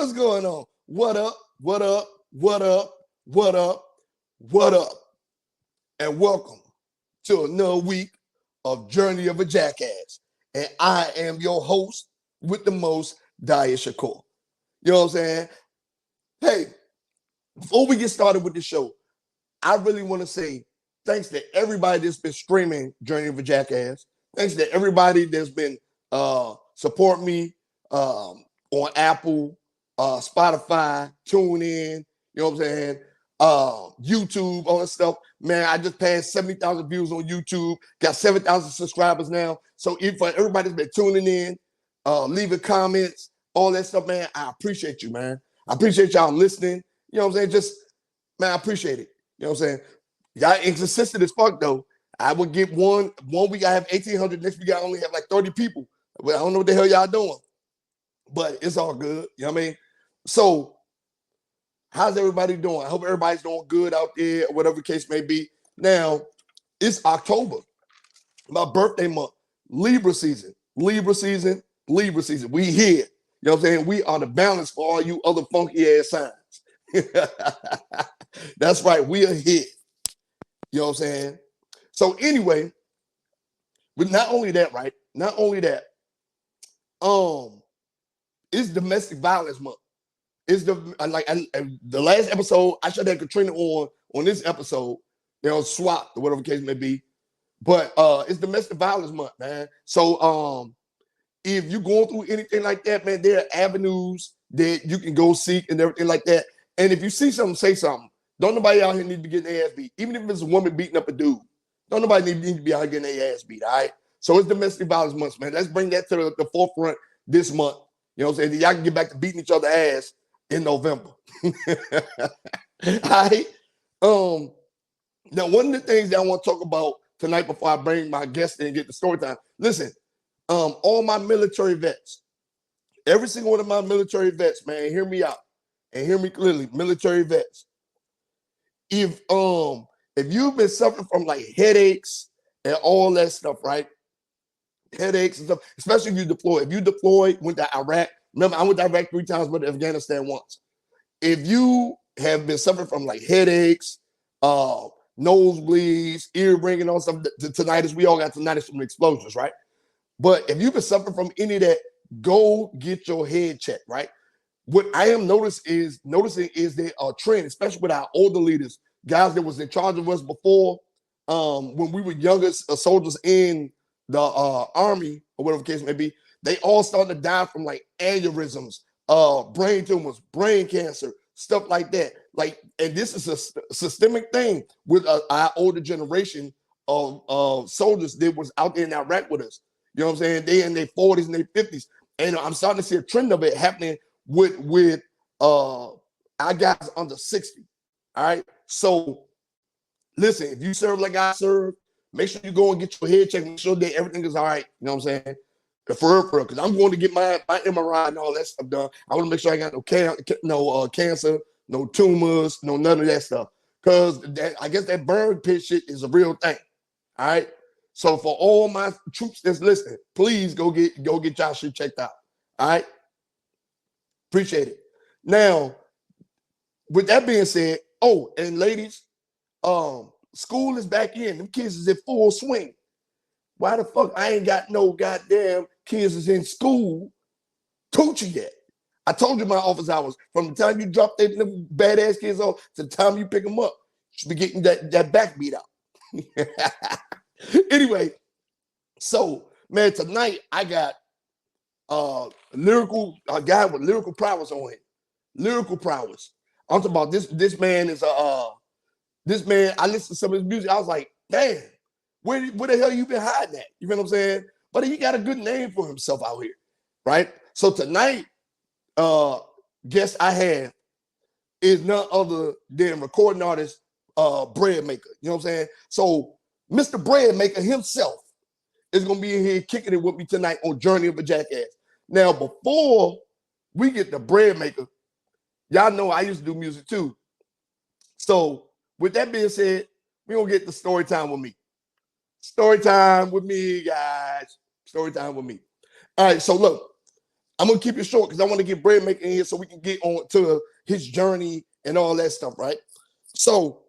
What's going on? What up? What up? What up? What up? What up? And welcome to another week of Journey of a Jackass. And I am your host with the most, Daya Shakur. You know what I'm saying? Hey, before we get started with the show, I really want to say thanks to everybody that's been streaming Journey of a Jackass. Thanks to everybody that's been supporting me on Apple, Spotify, TuneIn, you know what I'm saying? YouTube, all that stuff. Man, I just passed 70,000 views on YouTube, got 7,000 subscribers now. So for everybody that's been tuning in, leaving comments, all that stuff, man, I appreciate you, man. I appreciate y'all listening. You know what I'm saying? Just, man, I appreciate it. You know what I'm saying? Y'all inconsistent as fuck, though. I would get one week I have 1,800, next week I only have like 30 people. Well, I don't know what the hell y'all doing, but it's all good. You know what I mean? So, how's everybody doing? I hope everybody's doing good out there, whatever the case may be. Now, it's October, my birthday month, Libra season. We here. You know what I'm saying? We are the balance for all you other funky ass signs. That's right. We are here. You know what I'm saying? So anyway, but not only that, right? Not only that, it's domestic violence month. It's the last episode, I should have Katrina on this episode, you know, swap or whatever the case may be. But it's domestic violence month, man. So if you're going through anything like that, man, there are avenues that you can go seek and everything like that. And if you see something, say something. Don't nobody out here need to get their ass beat. Even if it's a woman beating up a dude. Don't nobody need to be out here getting their ass beat, all right? So it's domestic violence month, man. Let's bring that to the forefront this month. You know what I'm saying? Y'all can get back to beating each other's ass in November. All right? Now, one of the things that I want to talk about tonight before I bring my guest in and get the story time. Listen, all my military vets, every single one of my military vets, man, hear me out and hear me clearly, military vets. If you've been suffering from like headaches and all that stuff, right? Headaches and stuff, especially if you deploy. If you deploy, went to Iraq. Remember, I went to Iraq 3 times, but to Afghanistan once. If you have been suffering from like headaches, nosebleeds, ear ringing, all stuff, tinnitus, we all got tinnitus from explosions, right? But if you've been suffering from any of that, go get your head checked, right? What I am noticing is there a trend, especially with our older leaders, guys that was in charge of us before, when we were younger soldiers in the army or whatever the case may be, they all started to die from like aneurysms, brain tumors, brain cancer, stuff like that. Like, and this is a systemic thing with our older generation of soldiers that was out there in Iraq with us. You know what I'm saying? They in their 40s and their 50s. And I'm starting to see a trend of it happening with our guys under 60. All right. So listen, if you serve like I serve, make sure you go and get your head checked, make sure that everything is all right. You know what I'm saying? For real, because I'm going to get my MRI and all that stuff done. I want to make sure I got no cancer, no tumors, no none of that stuff. Because I guess that burn pit shit is a real thing. All right. So for all my troops that's listening, please go get y'all shit checked out. All right. Appreciate it. Now, with that being said, oh, and ladies, school is back in. Them kids is in full swing. Why the fuck I ain't got no goddamn kids is in school coaching yet? I told you my office hours. From the time you drop them badass kids off to the time you pick them up, you should be getting that back beat out. Anyway, so man, tonight I got a guy with lyrical prowess on him. Lyrical prowess. I'm talking about this man is this man. I listened to some of his music. I was like, damn, where the hell you been hiding at? You know what I'm saying? But he got a good name for himself out here, right? So tonight, guest I have is none other than recording artist Breadmaker. You know what I'm saying? So Mr. Breadmaker himself is gonna be in here kicking it with me tonight on Journey of a Jackass. Now, before we get to Breadmaker, y'all know I used to do music too. So with that being said, we're gonna get the story time with me. Story time with me, guys. Story time with me. All right, so look, I'm gonna keep it short because I want to get Breadmaker in here so we can get on to his journey and all that stuff, right? So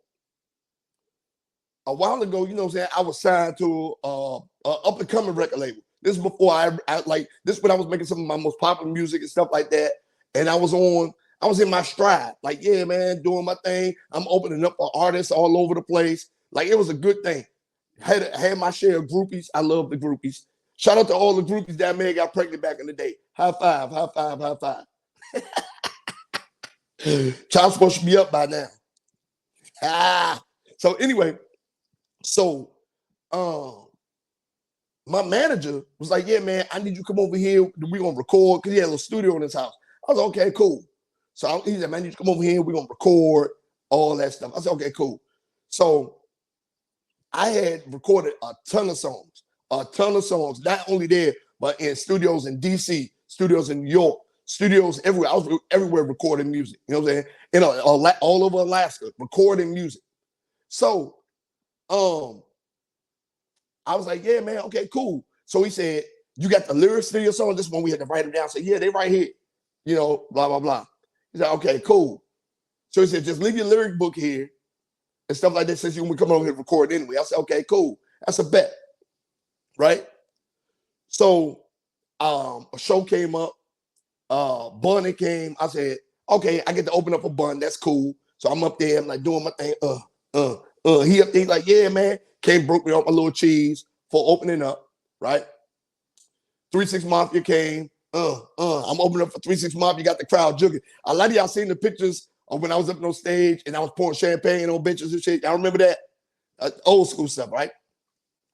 a while ago, you know what I'm saying, I was signed to a up and coming record label. This is before I like this when I was making some of my most popular music and stuff like that. And I was in my stride, like, yeah, man, doing my thing. I'm opening up for artists all over the place. Like, it was a good thing. Had my share of groupies. I love the groupies. Shout out to all the groupies that man got pregnant back in the day. High five, high five, high five. Child's supposed to be up by now. So anyway, so my manager was like, yeah, man, I need you to come over here. We're going to record because he had a little studio in his house. I was like, okay, cool. So he said, man, I need you to come over here. We're going to record all that stuff. I said, okay, cool. So I had recorded a ton of songs, not only there, but in studios in DC, studios in New York, studios everywhere. I was everywhere recording music, you know what I'm saying? You know, all over Alaska, recording music. So I was like, yeah, man, okay, cool. So he said, you got the lyrics to your song? This one we had to write them down. I said, yeah, they right here, you know, blah, blah, blah. He said, okay, cool. So he said, just leave your lyric book here and stuff like that since you will come over here and record anyway. I said, okay, cool. That's a bet, right? So a show came up. Bunny came. I said, okay, I get to open up a Bun. That's cool. So I'm up there. I'm like doing my thing. He up there like, yeah, man. Came, broke me off my little cheese for opening up, right? 3 6 Mafia came. I'm opening up for 3 6 Mafia. You got the crowd jugging. A lot of y'all seen the pictures of when I was up on stage and I was pouring champagne on benches and shit. Y'all remember that? Old school stuff, right?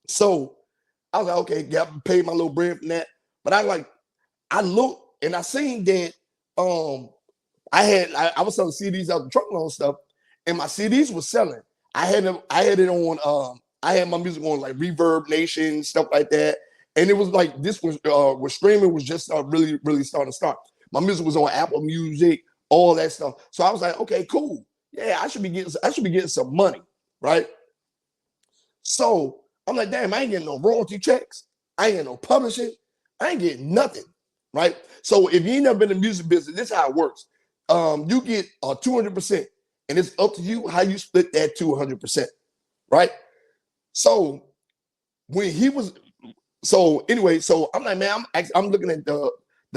So I was like, okay, got paid my little bread from that. But I looked and I seen that I was selling CDs out the truck and stuff, and my CDs was selling. I had it on I had my music on like Reverb Nation, stuff like that. And it was like this was streaming was just really, really starting to start. My music was on Apple Music, all that stuff. So I was like, okay, cool. Yeah, I should be getting some money, right? So I'm like, damn, I ain't getting no royalty checks. I ain't getting no publishing. I ain't getting nothing, right? So if you ain't never been in the music business, this is how it works. You get 200%, and it's up to you how you split that 200%, right? So when he was, so anyway, so I'm like, man, I'm looking at the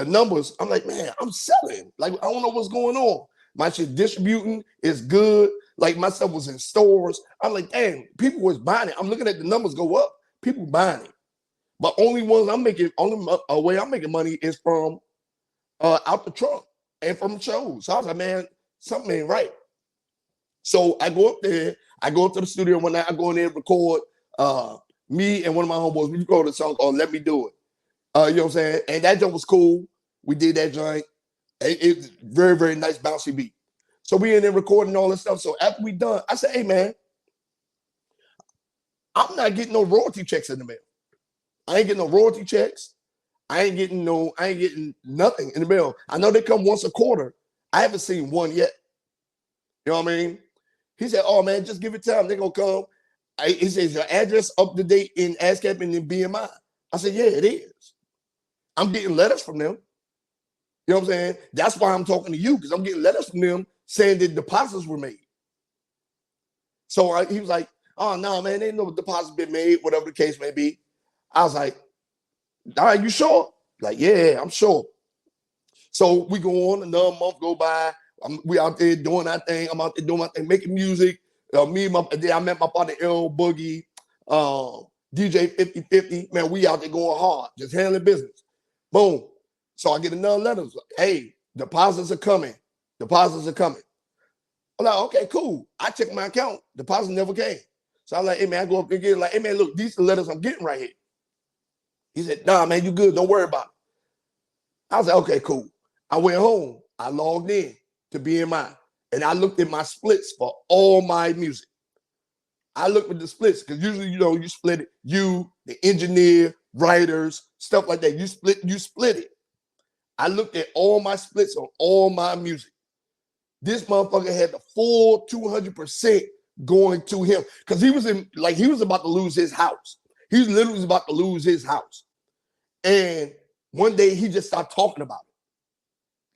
numbers. I'm like, man, I'm selling. Like, I don't know what's going on. My shit distributing is good. Like, my stuff was in stores. I'm like, damn, people was buying it. I'm looking at the numbers go up. People buying it. But only way I'm making money is from out the trunk and from shows. So I was like, man, something ain't right. So I go up there. I go up to the studio one night. I go in there and record. Me and one of my homeboys, we recorded a song called Let Me Do It. You know what I'm saying? And that joint was cool. We did that joint. It's very, very nice bouncy beat. So we in there recording all this stuff. So after we done, I said, hey, man, I'm not getting no royalty checks in the mail. I ain't getting no royalty checks. I ain't getting nothing in the mail. I know they come once a quarter. I haven't seen one yet. You know what I mean? He said, oh, man, just give it time. They're going to come. He says, your address up to date in ASCAP and in BMI. I said, yeah, it is. I'm getting letters from them. You know what I'm saying? That's why I'm talking to you, because I'm getting letters from them saying that deposits were made. So he was like, oh, no, man, ain't no deposits been made, whatever the case may be. I was like, all right, you sure? Like, yeah, I'm sure. So we go on, another month go by. We out there doing our thing. I'm out there doing my thing, making music. I met my partner, L Boogie, DJ 5050. Man, we out there going hard, just handling business. Boom. So I get another letter. Like, hey, deposits are coming. Deposits are coming. I'm like, okay, cool. I check my account. Deposits never came. So I'm like, hey, man, I go up there again. Like, hey, man, look, these are the letters I'm getting right here. He said, nah, man, you good. Don't worry about it. I was like, okay, cool. I went home. I logged in to BMI. And I looked at my splits for all my music. I looked at the splits because usually, you know, you split it. You, the engineer, writers, stuff like that. You split it. I looked at all my splits on all my music. This motherfucker had the full 200% going to him because he was about to lose his house. He was literally about to lose his house. And one day he just started talking about it.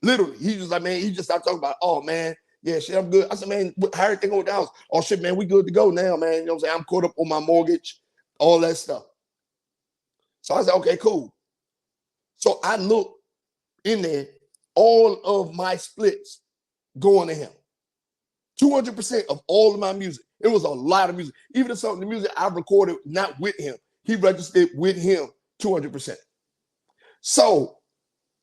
Literally, he was like, man, he just started talking about, oh man, yeah, shit, I'm good. I said, man, how everything going with the house? Oh shit, man, we good to go now, man. You know what I'm saying? I'm caught up on my mortgage, all that stuff. So I said, okay, cool. So I look in there, all of my splits going to him. 200% of all of my music. It was a lot of music. Even if some of the music I recorded not with him, he registered with him 200%. So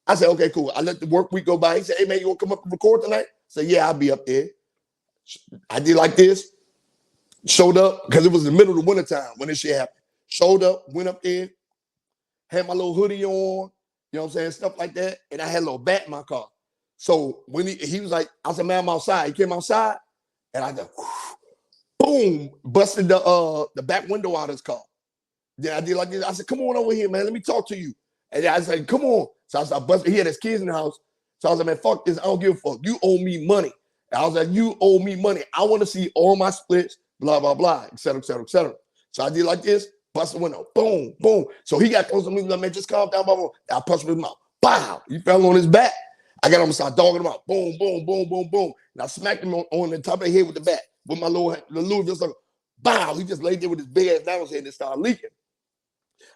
I said, okay, cool. I let the work week go by. He said, hey, man, you want to come up and record tonight? I said, yeah, I'll be up there. I did like this. Showed up, because it was in the middle of the wintertime when this shit happened. Showed up, went up there, had my little hoodie on, you know what I'm saying, stuff like that. And I had a little bat in my car. So when he was like, I said, man, I'm outside. He came outside, and I just, boom, busted the back window out of his car. Then I did like this. I said, come on over here, man. Let me talk to you. And I said, come on. So I started busting. He had his kids in the house. So I was like, man, fuck this. I don't give a fuck. You owe me money. And I was like, you owe me money. I want to see all my splits, blah, blah, blah, et cetera, et cetera, et cetera. So I did like this, bust the window, boom, boom. So he got close to me, like, man, just calm down, blah, blah. I punched him in his mouth. Bow. He fell on his back. I got him and started dogging him out. Boom, boom, boom, boom, boom. And I smacked him on the top of the head with the bat. With my little just like, bow. He just laid there with his big ass down his head and started leaking.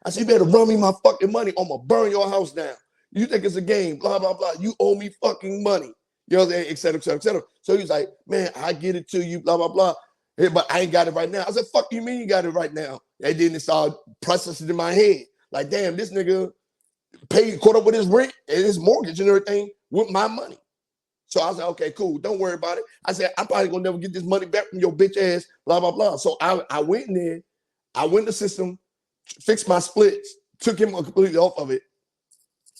I said, you better run me my fucking money. I'm going to burn your house down. You think it's a game, blah, blah, blah. You owe me fucking money. You know what I'm saying? Et cetera, et cetera, et cetera. So he's like, man, I get it to you, blah, blah, blah. Hey, but I ain't got it right now. I said, fuck you mean you got it right now? And then it started processing in my head. Like, damn, this nigga caught up with his rent and his mortgage and everything with my money. So I was like, okay, cool. Don't worry about it. I said, I'm probably going to never get this money back from your bitch ass, blah, blah, blah. So I went in there. I went in the system, fixed my splits, took him completely off of it.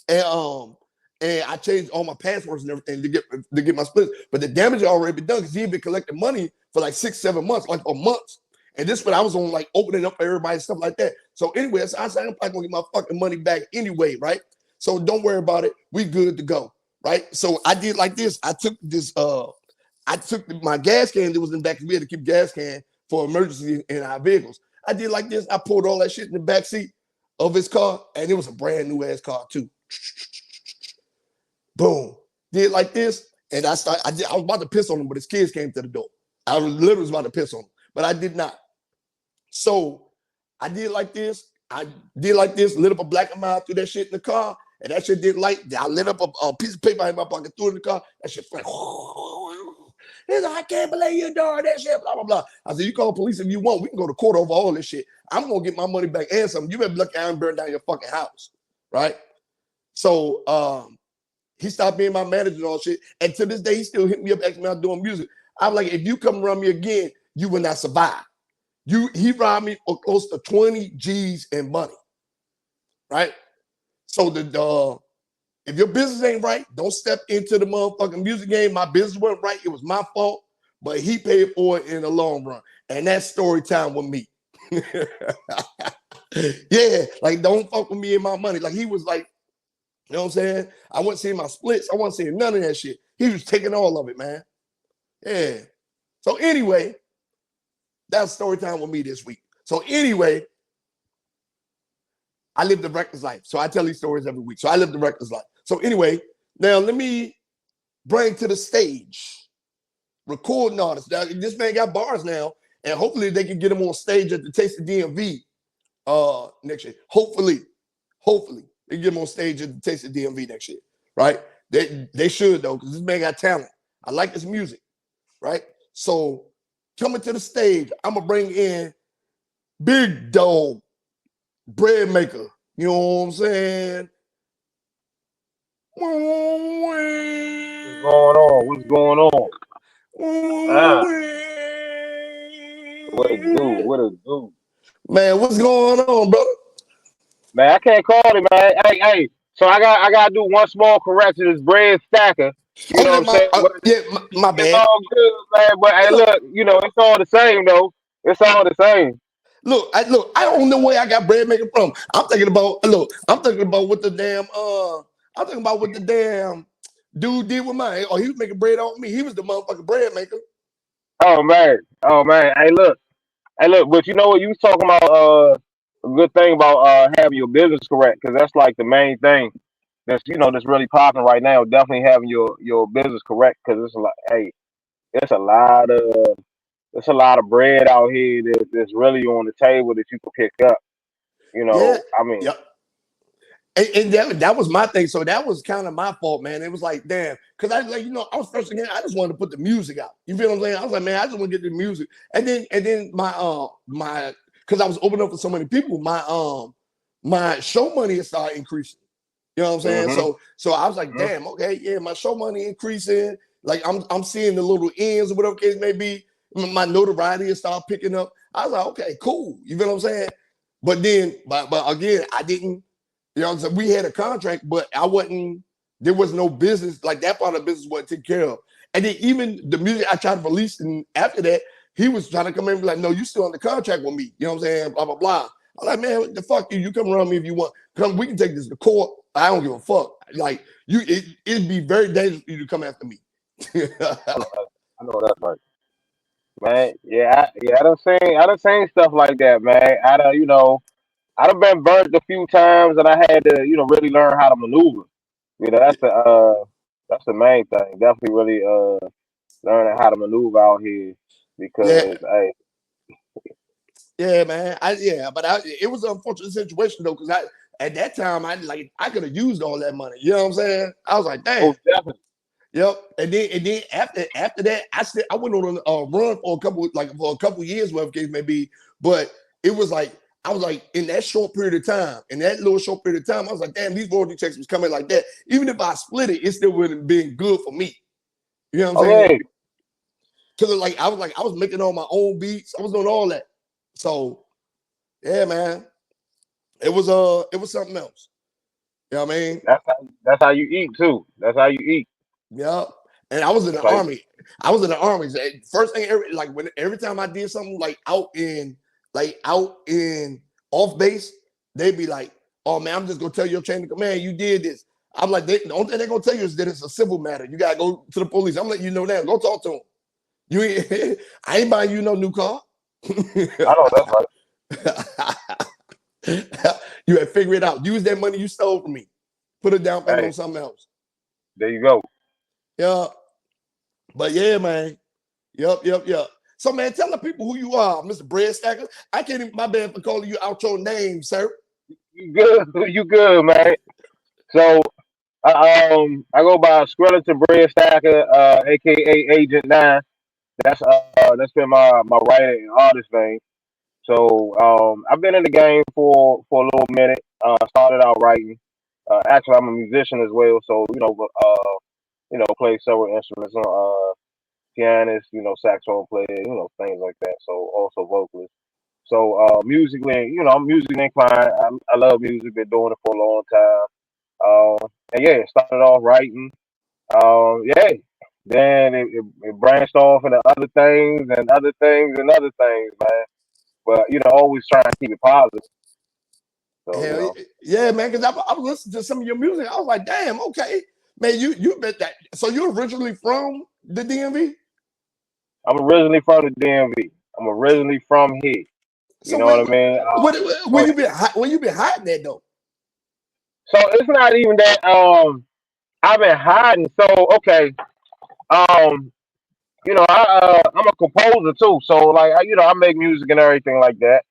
And I changed all my passwords and everything to get my splits. But the damage had already been done because he had been collecting money for like 6-7 months, like a month. And this one I was on like opening up for everybody and stuff like that. So anyway, so I said, I'm probably gonna get my fucking money back anyway, right? So don't worry about it. We good to go, right? So I did like this. I took my gas can that was in the back because we had to keep gas can for emergency in our vehicles. I did like this. I pulled all that shit in the back seat of his car, and it was a brand new ass car too. Boom. Did like this, and I was about to piss on him, but his kids came to the door. I was literally about to piss on him, but I did not. So I did like this. Lit up a black and mild, threw that shit in the car, and that shit did light. I lit up a piece of paper in my pocket, threw it in the car. That shit went. He's like, I can't believe you doing that shit, blah, blah, blah. I said, you call the police if you want. We can go to court over all this shit. I'm going to get my money back and something. You better be lucky I didn't burn down your fucking house, right? So he stopped being my manager and all shit. And to this day, he still hit me up, asking me out doing music. I'm like, if you come run me again, you will not survive. He robbed me for close to 20 G's in money, right? So if your business ain't right, don't step into the motherfucking music game. My business wasn't right. It was my fault, but he paid for it in the long run. And that's story time with me. Yeah, like don't fuck with me and my money. Like he was like, you know what I'm saying? I wasn't seeing my splits. I wasn't seeing none of that shit. He was taking all of it, man. Yeah. So anyway, that's story time with me this week. So anyway, I live the reckless life. So I tell these stories every week. So I live the reckless life. So anyway, now let me bring to the stage recording artists. Now, this man got bars now, and hopefully they can get him on stage at the Taste of DMV next year. Hopefully they get him on stage at the Taste of DMV next year, right? They should though, because this man got talent. I like his music, right? So coming to the stage, I'm gonna bring in Big Dog Breadmaker. You know what I'm saying? What's going on? What's going on? Ah, what a do? What a do? Man, what's going on, brother? Man, I can't call it, man. Hey. So I gotta do one small correction. It's Breadstacker. You Oh know what yeah, I'm saying? But my it's bad. all good, man. But hey, Look, look, it's all the same though. It's all the same. I don't know where I got bread making from. I'm thinking about what the damn dude did with mine. Oh, he was making bread off me. He was the motherfucking bread maker. Oh man. Hey, look. But you know what? You was talking about a good thing about having your business correct because that's like the main thing. that's really popping right now. Definitely having your business correct because it's a lot. Hey, it's a lot of it's a lot of bread out here that's really on the table that you can pick up. Yeah, I mean, yeah. And that was my thing. So that was kind of my fault, man. It was like, damn, because I like, I was first again, I just wanted to put the music out. You feel what I'm saying? I was like, man, I just want to get the music. And then my because I was opening up for so many people, my show money had started increasing. You know what I'm saying? hmm So I was like, damn, okay, yeah, my show money increasing. Like I'm seeing the little ends or whatever case may be. My notoriety has started picking up. I was like, okay, cool. You feel what I'm saying? But again, I didn't. So we had a contract, but I wasn't. There was no business like that part of the business wasn't taken care of. And then even the music I tried to release, and after that, he was trying to come in and be like, "No, you still on the contract with me." You know what I'm saying? Blah blah blah. I'm like, man, what the fuck you? You come around me if you want. Come, we can take this to court. I don't give a fuck. Like it'd be very dangerous for you to come after me. I know that's right, man. Yeah, I done seen stuff like that, man. I done been burnt a few times, and I had to, really learn how to maneuver. That's the main thing. Definitely really learning how to maneuver out here Yeah, because hey, yeah, man. But it was an unfortunate situation though, because I at that time I could have used all that money. You know what I'm saying? I was like, damn. oh definitely. Yep. And then after that, I went on a run for a couple years, whatever case may be. But it was like I was like in that short period of time, in that little short period of time, I was like, damn, these royalty checks was coming like that. Even if I split it, it still wouldn't have been good for me. You know what I'm Oh saying? yeah, Because I was making all my own beats. I was doing all that. So yeah, man, it was something else. You know what I mean? that's how you eat too. That's how you eat. Yeah. And I was in the Like army. I was in the army. So, first thing, every time I did something out in off base, they'd be like, "Oh man, I'm just gonna tell your chain of command you did this." I'm like, the only thing they're gonna tell you is that it's a civil matter. You gotta go to the police. I'm letting you know that. Go talk to them. You ain't, I ain't buying you no new car. I know that's right. You had to figure it out. Use that money you stole from me. Put a down payment Hey, on something else. there you go. Yeah. But yeah, man. Yep. So, man, tell the people who you are, Mr. Breadstacker. I can't even, my bad for calling you out your name, sir. You good? You good, man? So I go by Skeleton Breadstacker, aka Agent Nine. That's been my writer and artist name. So I've been in the game for a little minute. Started out writing. Actually, I'm a musician as well. So play several instruments. Pianist, saxophone player, things like that. So also vocalist. So musically, I'm musically inclined. I love music. Been doing it for a long time. And yeah, started off writing. Yeah. Then it branched off into other things and other things and other things, man. But always trying to keep it positive. So Hell yeah, man. Because I was listening to some of your music. I was like, damn, okay, man. You bet that. So you're originally from the DMV. I'm originally from the DMV. I'm originally from here. You So know what I mean? where you been hiding that though? So it's not even that. I've been hiding. So okay. Um, I'm a composer too. So like, I make music and everything like that.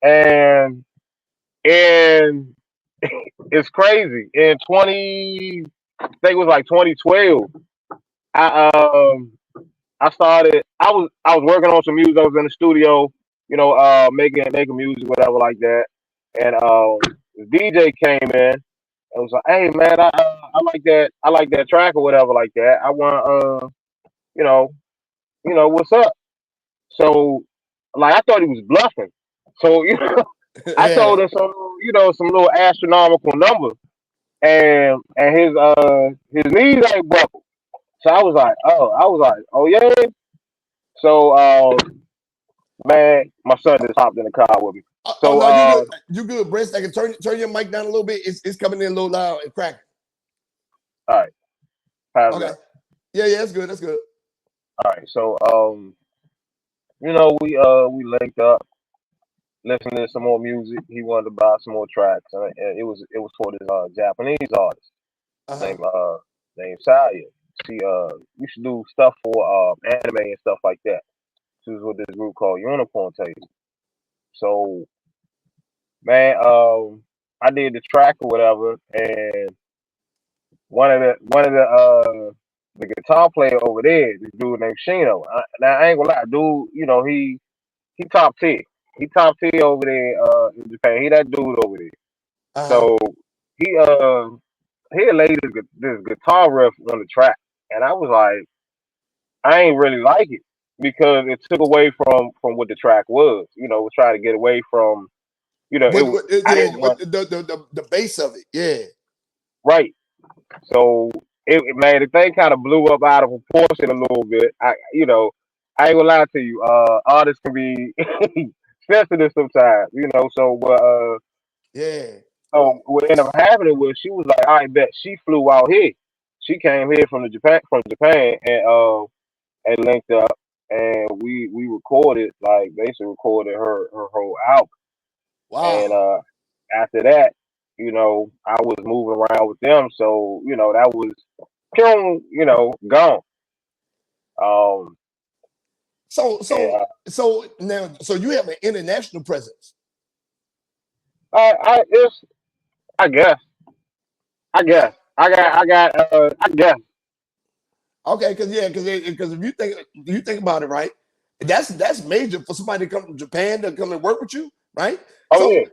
And it's crazy. In 20, I think it was like 2012. I I started. I was working on some music. I was in the studio, making music, whatever like that. And the DJ came in and was like, "Hey man, I like that. I like that track or whatever like that. I want you know, what's up?" So like I thought he was bluffing. So I Yeah. told him some little astronomical number, and his knees ain't buckled. So I was like, oh yeah. So man, my son just hopped in the car with me. Oh So no, you good. You good, Breadstacker. Turn your mic down a little bit. It's coming in a little loud and cracking. all right, how's Okay. that? Yeah, that's good. That's good. All right, so we linked up, listened to some more music. He wanted to buy some more tracks, and it was for this Japanese artist. named named Saya. She used to do stuff for anime and stuff like that. She was with this group called Unicorn Table. So man, I did the track or whatever, and one of the guitar player over there, this dude named Shino. Now I ain't gonna lie, dude. You know he top tier. He top tier over there in Japan. He that dude over there. Uh-huh. So he he laid this guitar riff on the track, and I was like, I ain't really like it because it took away from what the track was. You know, was trying to get away from I Yeah, didn't want the base of it. Yeah. right. So man, the thing kind of blew up out of proportion a little bit. I ain't gonna lie to you. Artists can be sensitive sometimes. Yeah. So what ended up happening was she was like, I bet she flew out here. She came here from Japan and linked up and we recorded like basically recorded her whole album. And Wow. after that, I was moving around with them, so that was gone. Um, So and so so now so you have an international presence, it's I guess I right? guess I guess Okay, because if you think about it, right, that's major for somebody to come from Japan to come and work with you, right? oh So, yeah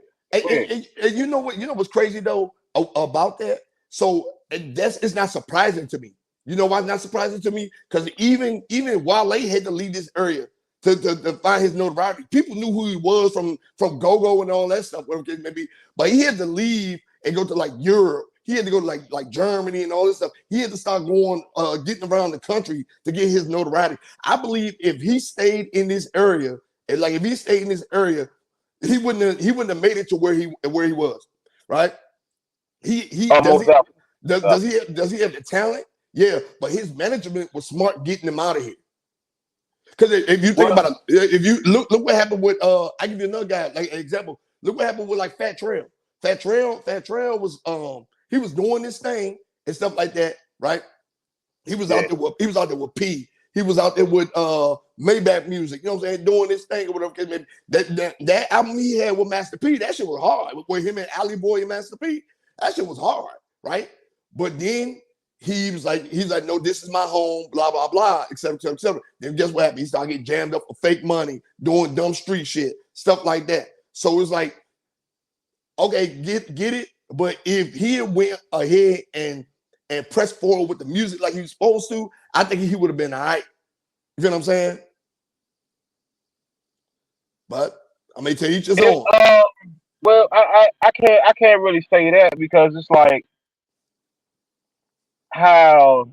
oh yeah and you know what's crazy though about that. So that's it's not surprising to me. You know why it's not surprising to me? Because even Wale had to leave this area to find his notoriety. People knew who he was from Go Go and all that stuff, whatever it may be. But he had to leave and go to like Europe. He had to go to like Germany and all this stuff. He had to start going, getting around the country to get his notoriety. I believe if he stayed in this area, and like if he stayed in this area, he wouldn't have made it to where he was, right? He does almost he definitely does he have the talent? Yeah, but his management was smart getting him out of here. Because if you think well about it, if you look what happened with I give you another guy like an example. Look what happened with like Fat Trail. Fat Trail was he was doing this thing and stuff like that, right? yeah He was out there with P. He was out there with Maybach Music, you know what I'm saying, doing this thing or whatever. That album he had with Master P, that shit was hard. With him and Ali Boy and Master P, that shit was hard, right? But then he's like, no, this is my home, blah, blah, blah, et cetera, et cetera, et cetera. Then guess what happened? He started getting jammed up for fake money, doing dumb street shit, stuff like that. So it's like, okay, get it. But if he went ahead and pressed forward with the music like he was supposed to, I think he would have been all right. You feel what I'm saying? But I may tell each his it's own. well I can't really say that because it's like how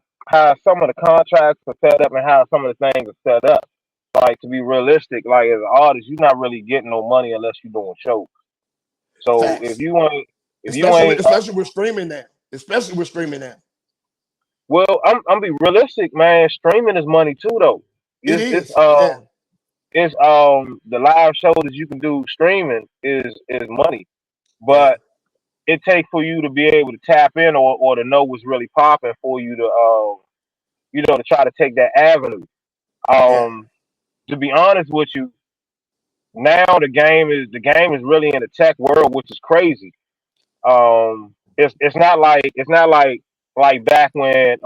some of the contracts are set up and how some of the things are set up. Like to be realistic, like as an artist, you're not really getting no money unless you're doing shows. So if Facts. you ain't if you Especially ain't especially with streaming now. Especially with streaming now. well, I'm be realistic, man. Streaming is money too, though. It It's it's is. um Yeah. it's the live show that you can do streaming is money, Yeah. but it takes for you to be able to tap in or to know what's really popping for you to to try to take that avenue. Yeah. Um, to be honest with you, now the game is really in the tech world, which is crazy. It's not like back when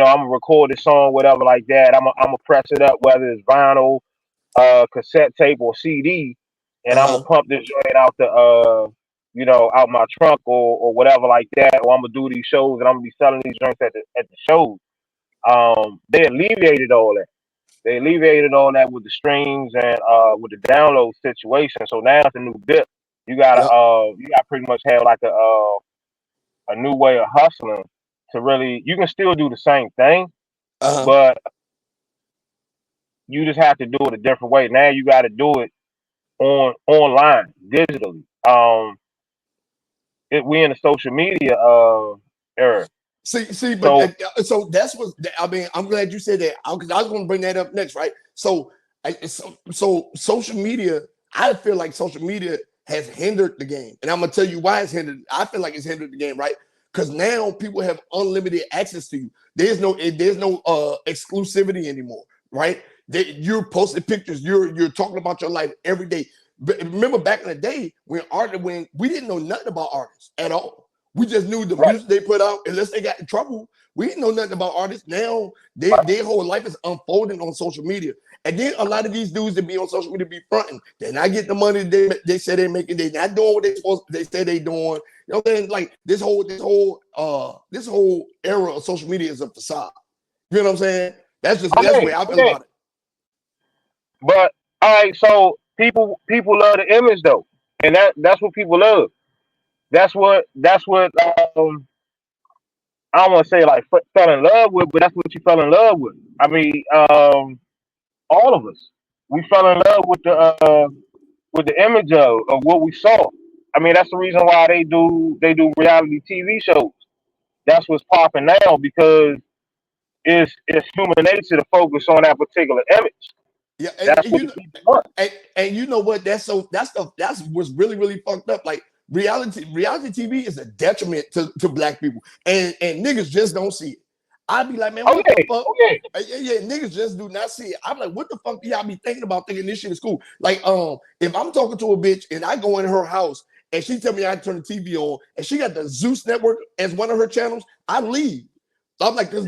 I'm gonna record this song, whatever like that. I'm gonna press it up, whether it's vinyl, cassette tape, or CD, and I'm gonna Uh-huh. pump this joint out out my trunk or whatever like that, or I'm gonna do these shows and I'm gonna be selling these joints at the shows. They alleviated all that. They alleviated all that with the streams and with the download situation. So now it's a new dip. Yep. You got pretty much have like a new way of hustling to really. You can still do the same thing, Uh-huh. but you just have to do it a different way. Now you got to do it online digitally. We in the social media era. But So so that's what I mean. I'm glad you said that because I was going to bring that up next, right? So social media, I feel like social media has hindered the game, and I'm gonna tell you why it's hindered. I feel like it's hindered the game, right? because now people have unlimited access to you. There's no exclusivity anymore, right? You're posting pictures, you're talking about your life every day. But remember back in the day when we didn't know nothing about artists at all. We just knew the Right. music they put out, unless they got in trouble. We didn't know nothing about artists. Now their whole life is unfolding on social media. And then a lot of these dudes that be on social media be fronting. They're not getting the money they say they're making. They're not doing what they say they're doing. You know what I'm saying? Like this whole era of social media is a facade. You know what I'm saying? That's the way I feel about it. But all right, so people love the image though, and that's what people love. That's what I don't want to say like fell in love with, but that's what you fell in love with. I mean, all of us, we fell in love with the image of what we saw. I mean, that's the reason why they do reality TV shows. That's what's popping now because it's human nature to focus on that particular image. Yeah, That's what the people want. and you know what? That's what's really really fucked up. Like reality TV is a detriment to black people, and niggas just don't see it. I'd be like, man, Oh what yeah, the fuck? oh yeah. Yeah, niggas just do not see it. I'm like, what the fuck do y'all be thinking about thinking this shit is cool? Like, if I'm talking to a bitch and I go in her house and she tell me I turn the TV on and she got the Zeus network as one of her channels, I leave. I'm like, cause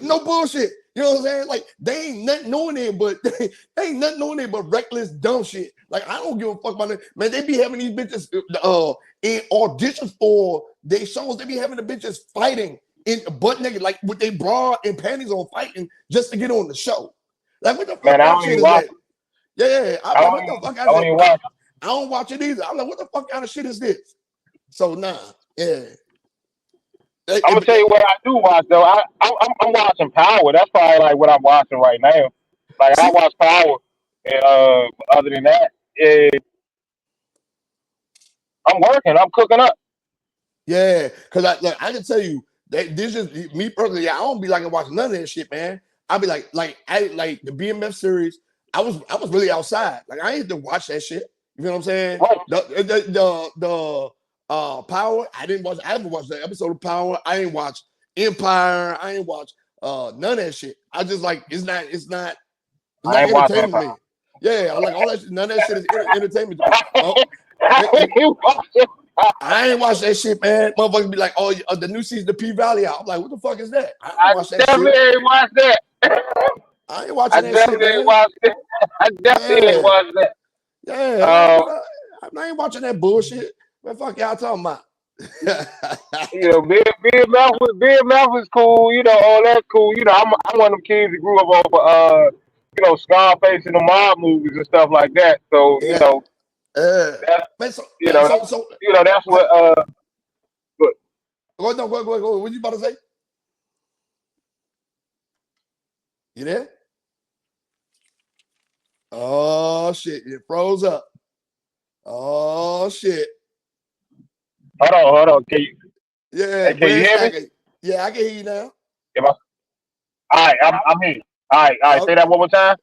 no bullshit. You know what I'm saying? Like they ain't nothing on there, but they ain't nothing on there but reckless dumb shit. Like I don't give a fuck about it. Man, they be having these bitches in auditions for their shows. They be having the bitches fighting in butt naked, like with their bra and panties on, fighting just to get on the show. Like what the fuck Man, I kind of don't shit even is watch that? it. Yeah. I I'm like, don't what even, the fuck I is don't that? even watch it. I don't watch it either. I'm like, what the fuck kind of shit is this? So nah, yeah. I'm gonna tell you what I do watch though. I'm watching Power. That's probably like what I'm watching right now. Like I See, watch Power, and other than that, I'm working. I'm cooking up. yeah, because I can tell you that this is me personally. I don't be like watching none of that shit, man. I be like the BMF series. I was really outside. Like I ain't to watch that shit. You know what I'm saying? Right. The Power. I didn't watch. I haven't watched the episode of Power. I ain't watch Empire. I ain't watch none of that shit. I just like it's I not ain't watching entertainment to Empire. me. Yeah, I like all that shit. None of that shit is entertainment to me. I ain't watching I ain't watch that shit, man. Motherfuckers be like, oh, the new season of P Valley out. I'm like, what the fuck is that? I ain't I watch that shit. definitely ain't watched that. I ain't I watching that shit, definitely ain't man. watched that. I definitely ain't Yeah, watched that. yeah. I'm like, Um, what I ain't watching that bullshit. What the fuck y'all talking about? Big Mouth was cool. You know, all that's cool. You know, I'm one of them kids that grew up over Scarface and the mob movies and stuff like that. So Yeah. that Man, so, you know, that's hey, what but go. What you about to say? You there? Oh shit, it froze up. Oh shit. hold on. Yeah, Can you hear me? Breadstacker. Yeah, I can hear you now. Am I, all right, I'm here. All right. Say Okay. that one more time.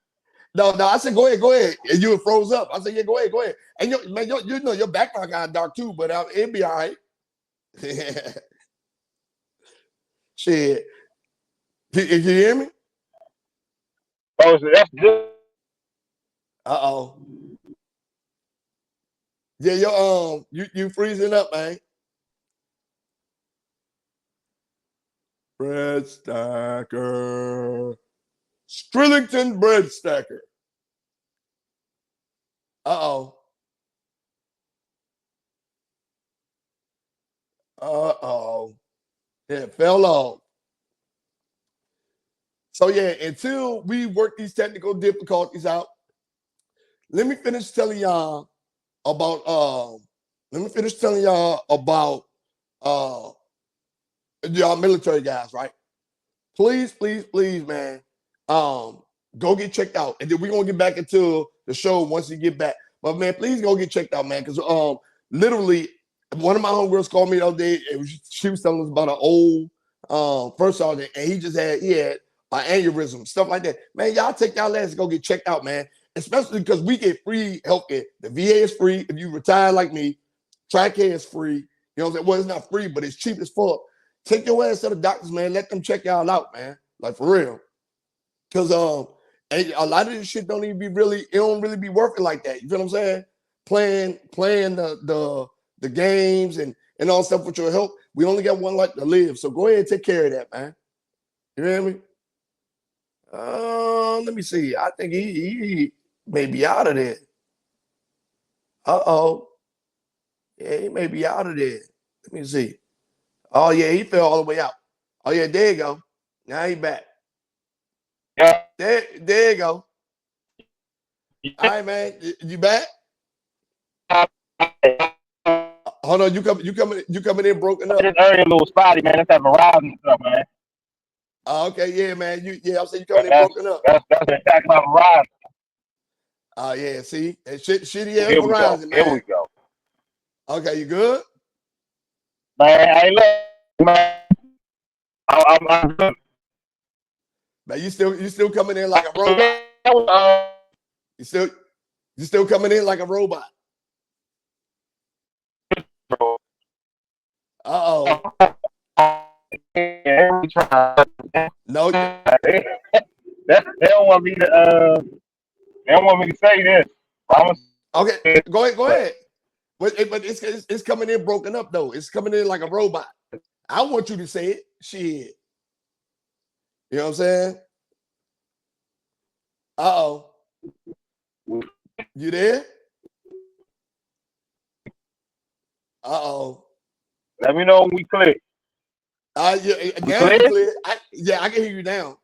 No, I said go ahead. And you were froze up. I said, yeah, go ahead. And you know your background kind of dark too, but it'll be all right. Shit. Can you hear me? Oh, so that's good. Uh-oh. Yeah, you freezing up, man. Breadstacker. Strillington Breadstacker. Uh-oh. Uh-oh. It fell off. So yeah, until we work these technical difficulties out, let me finish telling y'all about uh y'all military guys, right? Please, man. Go get checked out. And then we're gonna get back into the show once you get back. But man, please go get checked out, man. Cause literally one of my homegirls called me the other day and she was telling us about an old first sergeant, and he had an aneurysm, stuff like that. Man, y'all take y'all ass to go get checked out, man. Especially because we get free healthcare. The VA is free if you retire like me. TRICARE is free. You You know what I'm saying? Well, it's not free, but it's cheap as fuck. Take your ass to the doctors, man. Let them check y'all out, man. Like for real. Cause and a lot of this shit don't even be really, it don't really be working like that. You feel what I'm saying? Playing the games and all stuff with your help. We only got one life to live. So go ahead and take care of that, man. You hear me? Let me see. I think he may be out of there. Uh-oh. Yeah, he may be out of there. Let me see. Oh, yeah, he fell all the way out. Oh, yeah, there you go. Now he back. Yeah. There you go. All right, man. You back? Hold on, you coming in broken up. This area a little spotty, man. That's that Verizon stuff, man. Okay, yeah, man. I'm saying you coming in broken up. That's exactly my Verizon. Yeah, see, shitty ass Here we go. Verizon, man. Here we go. Okay, you good? Man, hey, look, man. I'm good. Man, you still coming in like a robot. You still coming in like a robot. Uh-oh. No. They don't want me to say this. Okay, go ahead. But it's coming in broken up though. It's coming in like a robot. I want you to say it. Shit. You know what I'm saying? Uh-oh. You there? Uh-oh. Let me know when we click. Yeah, now you clear. I can hear you now.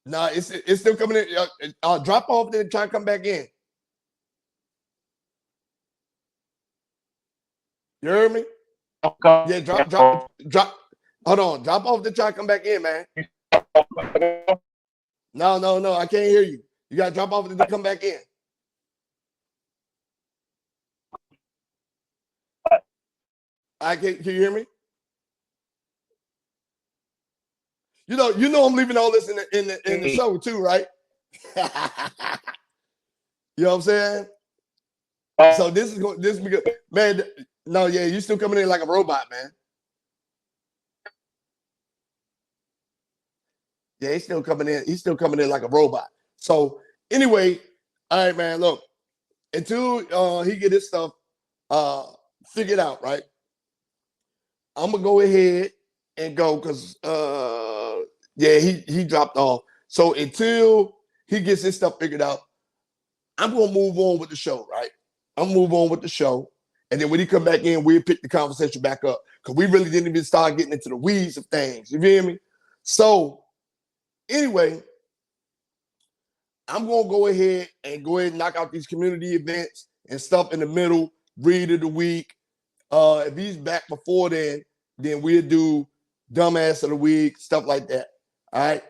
No, it's still coming in. Drop off then try to come back in. You heard me? Yeah, drop. Hold on. Drop off then try to come back in, man. No. I can't hear you. You gotta drop off and then come back in. Can you hear me? You know I'm leaving all this in the show too, right? You know what I'm saying? So this is good. Man, no, yeah, you still coming in like a robot, man. Yeah, he's still coming in like a robot. So anyway, all right, man, look, until he get his stuff figured out, right? I'm gonna go ahead and go because yeah, he dropped off. So until he gets his stuff figured out, I'm gonna move on with the show, right? I'm gonna move on with the show. And then when he come back in, we'll pick the conversation back up. Because we really didn't even start getting into the weeds of things. You feel me? So anyway, I'm gonna go ahead and knock out these community events and stuff in the middle, read of the week. If he's back before then we'll do dumbass of the week, stuff like that. All right.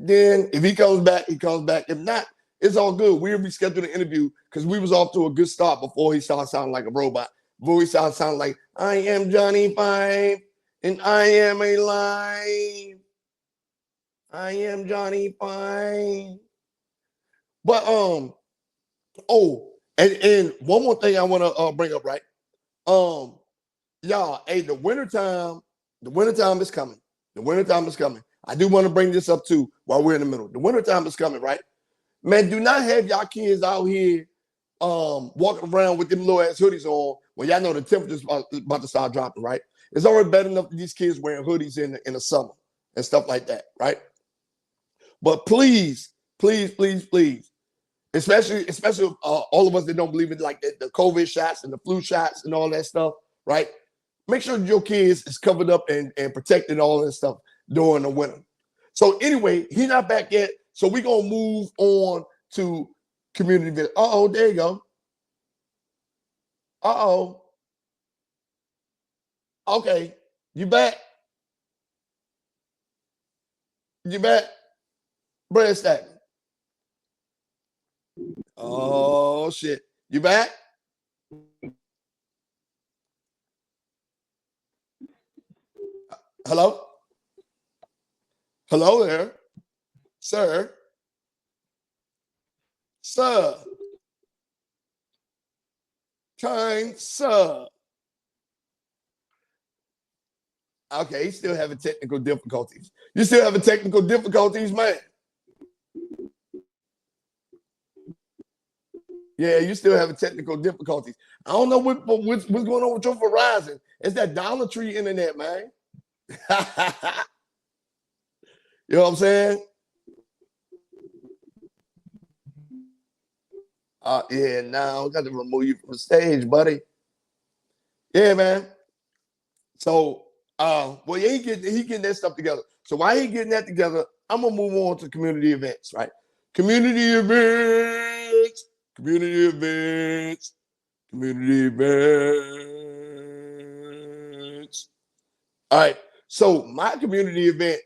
Then if he comes back, he comes back. If not, it's all good. We'll reschedule the interview because we was off to a good start before he started sounding like a robot. Before he started sounding like, I am Johnny Five and I am alive. I am Johnny Five. But and one more thing I want to bring up, right? Y'all, hey, the wintertime is coming. The wintertime is coming. I do want to bring this up too while we're in the middle. The wintertime is coming, right? Man, do not have y'all kids out here walking around with them little ass hoodies on when y'all know the temperature's about to start dropping, right? It's already bad enough that these kids wearing hoodies in the summer and stuff like that, right? But please, especially all of us that don't believe in like the COVID shots and the flu shots and all that stuff, right? Make sure your kids is covered up and protected and all that stuff during the winter. So anyway, he's not back yet. So we're gonna move on to community event. Uh-oh, there you go. Uh-oh. Okay. You back? You back? Breadstacker. Oh shit. You back? Hello? Hello there, sir. Sir. Kind sir. Okay, he's still having technical difficulties. You still having technical difficulties, man? Yeah, you still having technical difficulties. I don't know what's going on with your Verizon. It's that Dollar Tree internet, man. You know what I'm saying? Yeah, now I got to remove you from the stage, buddy. Yeah, man. So, well, yeah, he getting that stuff together. So while he getting that together, I'm gonna move on to community events, right? Community events, community events, community events. All right. So my community event,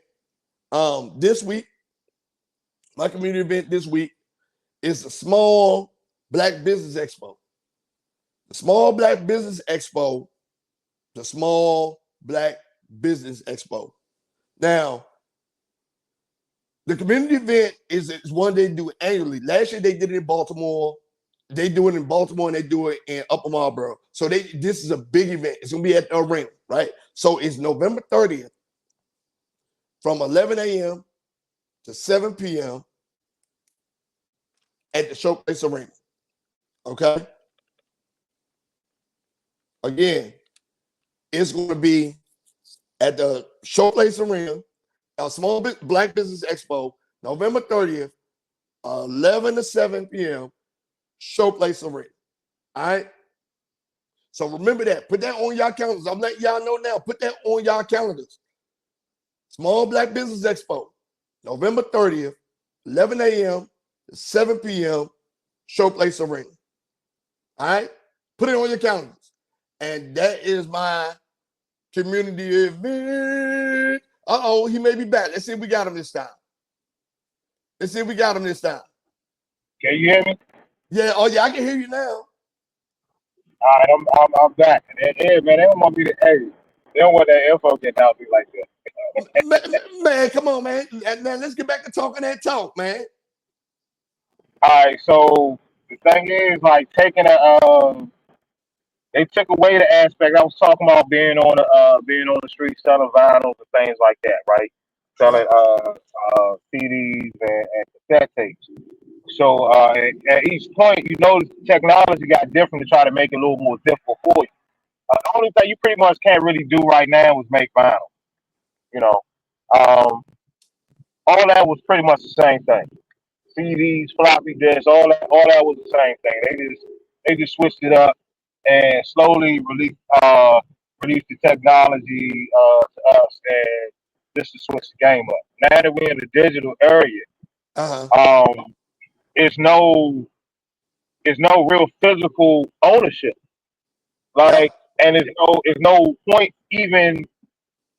this week, my community event this week is the Small Black Business Expo. The Small Black Business Expo. The Small Black Business Expo. Now, the community event is one they do annually. Last year they did it in Baltimore. They do it in Baltimore and they do it in Upper Marlboro. So this is a big event. It's gonna be at the arena, right? So it's November 30th from 11 a.m. to 7 p.m. at the Showplace Arena. Okay. Again, it's going to be at the Showplace Arena, a Small Black Business Expo, November 30th, 11 to 7 p.m., Showplace Arena. All right. So remember that. Put that on y'all calendars. I'm letting y'all know now. Put that on y'all calendars. Small Black Business Expo, November 30th, 11 a.m. to 7 p.m., Showplace Arena. All right? Put it on your calendars. And that is my community event. Uh-oh, he may be back. Let's see if we got him this time. Let's see if we got him this time. Can you hear me? Yeah, oh yeah, I can hear you now. All right, I'm back. Yeah, man, they don't want me to. Hey, they don't want that info getting out me like that. Man, come on, man. Man, let's get back to talking that talk, man. All right, so the thing is, like, they took away the aspect. I was talking about being on the street selling vinyls and things like that, right? Selling CDs and cassette tapes. So at each point, you notice the technology got different to try to make it a little more difficult for you. The only thing you pretty much can't really do right now is make vinyl. You know, um, all that was pretty much the same thing. CDs, floppy disks, all that was the same thing. They just switched it up and slowly released the technology to us and just to switch the game up. Now that we're in the digital area, Uh-huh. um, it's no real physical ownership. Yep. Like, and it's no point even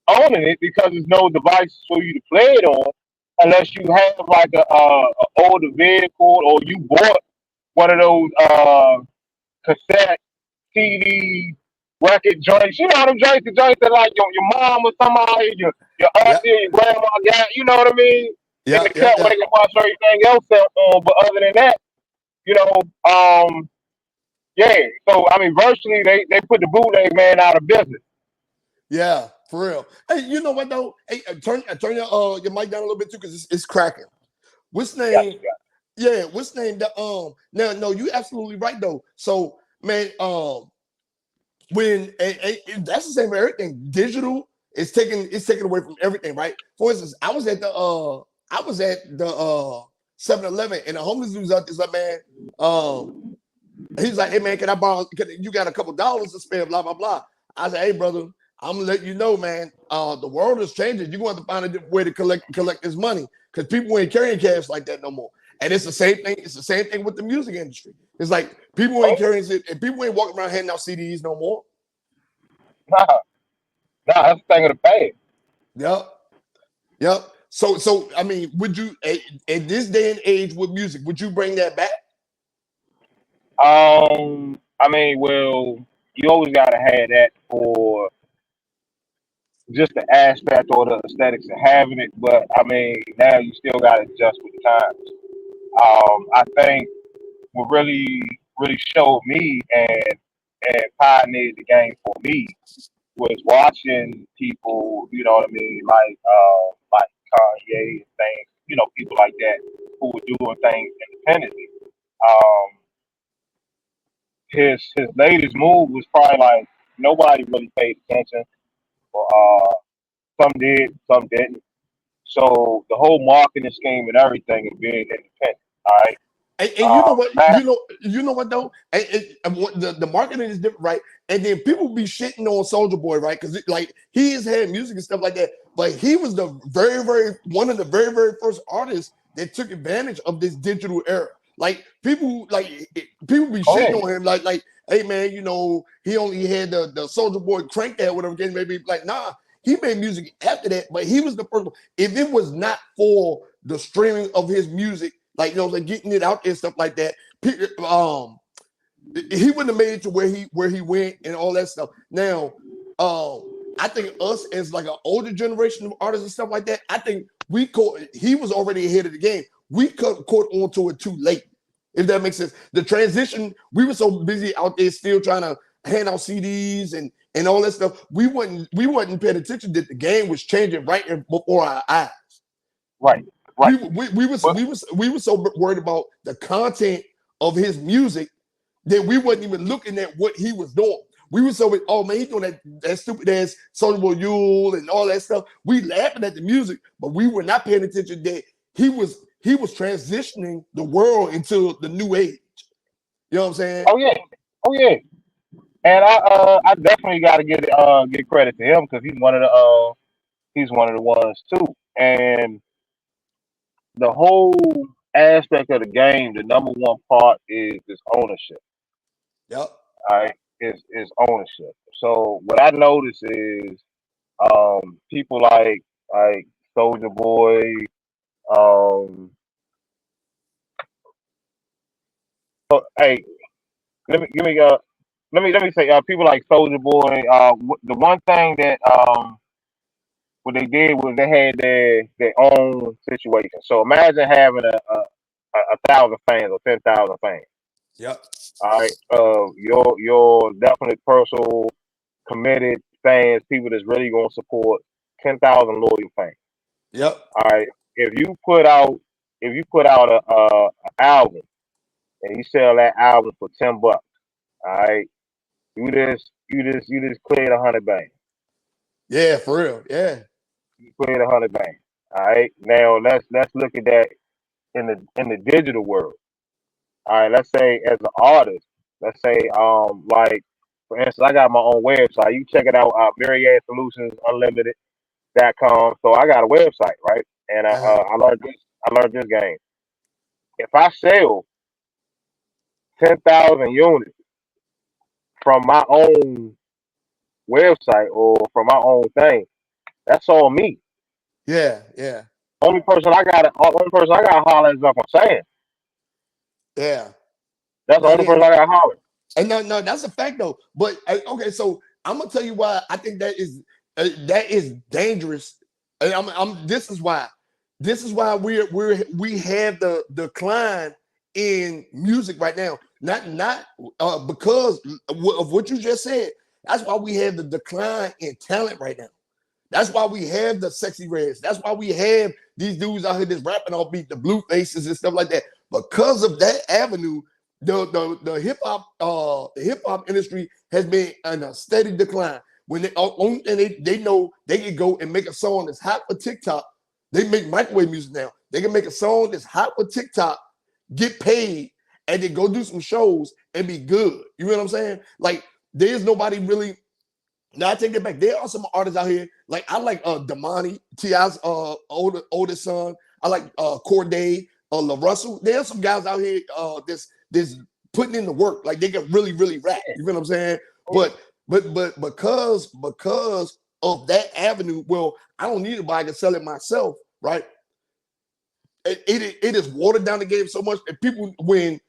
owning it because there's no device for you to play it on unless you have like a older vehicle or you bought one of those cassette CD record joints. You know them joints, the joints that like your mom or somebody, your Yep. auntie or your grandma got. You know what I mean? In the Yep. Yep. cut where Yep. they can watch everything else on. But other than that, you know, yeah. So I mean, virtually they put the bootleg man out of business. Yeah, for real. Hey, you know what though? Hey, turn your mic down a little bit too, because it's cracking. What's Yes, name? Yeah, what's name? Now, no, you absolutely right though. So, man, when that's the same for everything. Digital is taken away from everything, right? For instance, I was at the 7-Eleven and the homeless dude's out there like, man, he's like, hey man, can I borrow? You got a couple dollars to spare? Blah blah blah. I said, hey brother, I'm gonna let you know, man. The world is changing. You're going to find a way to collect this money because people ain't carrying cash like that no more. And it's the same thing. It's the same thing with the music industry. It's like people ain't carrying it, and people ain't walking around handing out CDs no more. nah, that's the thing of the past. Yep, yep. So I mean, would you at this day and age with music, would you bring that back? I mean, well, you always gotta have that for just the aspect or the aesthetics of having it, but I mean, now you still gotta adjust with the times. I think what really showed me and pioneered the game for me was watching people, you know what I mean, like Kanye and things, people like that who were doing things independently. Um, his latest move was probably like nobody really paid attention, or some did, some didn't. So the whole marketing scheme and everything is being independent. All right. And you know what? That, You know what though? And what the marketing is different, right? And then people be shitting on Soldier Boy, right? Because like he has had music and stuff like that, but he was the one of the very first artists that took advantage of this digital era. Like people be go shitting ahead. on him, like, hey man, he only had the Soldier Boy crank that whatever case maybe like nah. He made music after that, but he was the first one. If it was not for the streaming of his music, like like getting it out there and stuff like that, he wouldn't have made it to where he went and all that stuff. Now, I think us as like an older generation of artists and stuff like that, I think he was already ahead of the game. We caught onto it too late, if that makes sense. The transition, we were so busy out there still trying to hand out CDs and all that stuff. We wasn't paying attention that the game was changing right before our eyes. Right. We were so worried about the content of his music that we wasn't even looking at what he was doing. We were so, oh man, he's doing that stupid ass Soulja Boy Yule and all that stuff. We laughing at the music, but we were not paying attention that he was transitioning the world into the new age. You know what I'm saying? Oh yeah. And I definitely got to get credit to him because he's one of the ones too. And the whole aspect of the game, the number one part is ownership. Yep. All right, is ownership. So what I notice is people like Soldier Boy, um, hey, let me say people like Soldier Boy. The one thing that what they did was they had their own situation. So imagine having a thousand fans or 10,000 fans. Yep. All right, your definite personal committed fans, people that's really gonna support 10,000 loyal fans. Yep. All right, if you put out a album and you sell that album for $10, all right, you just cleared 100 bands. Yeah, for real. Yeah. You cleared 100 bands. All right, now let's look at that in the digital world. All right, let's say as an artist, let's say like for instance, I got my own website. You check it out, Myriad Solutions Unlimited.com. So I got a website, right? And Uh-huh. I learned this game. If I sell 10,000 units from my own website or from my own thing, that's all me. Yeah. Yeah. Only person I gotta holler is up on saying. Yeah. That's the No, only person I gotta holler. and no, that's a fact though. But okay, so I'm gonna tell you why I think that is dangerous. And this is why. This is why we have the decline in music right now. Not because of what you just said. That's why we have the decline in talent right now. That's why we have the sexy reds. That's why we have these dudes out here that's rapping off beat, the blue faces and stuff like that. Because of that avenue, the hip hop industry has been in a steady decline. When they know they can go and make a song that's hot for TikTok. They make microwave music now. They can make a song that's hot for TikTok, get paid, and then go do some shows and be good. You know what I'm saying? Like there's nobody really. Now I take it back. There are some artists out here. Like I like Damani, T.I.'s oldest son. I like Corday, Russell. There are some guys out here this putting in the work. Like they can really rap. You know what I'm saying? But because of that avenue, well, I don't need anybody to sell it myself, right? It is watered down the game so much that people when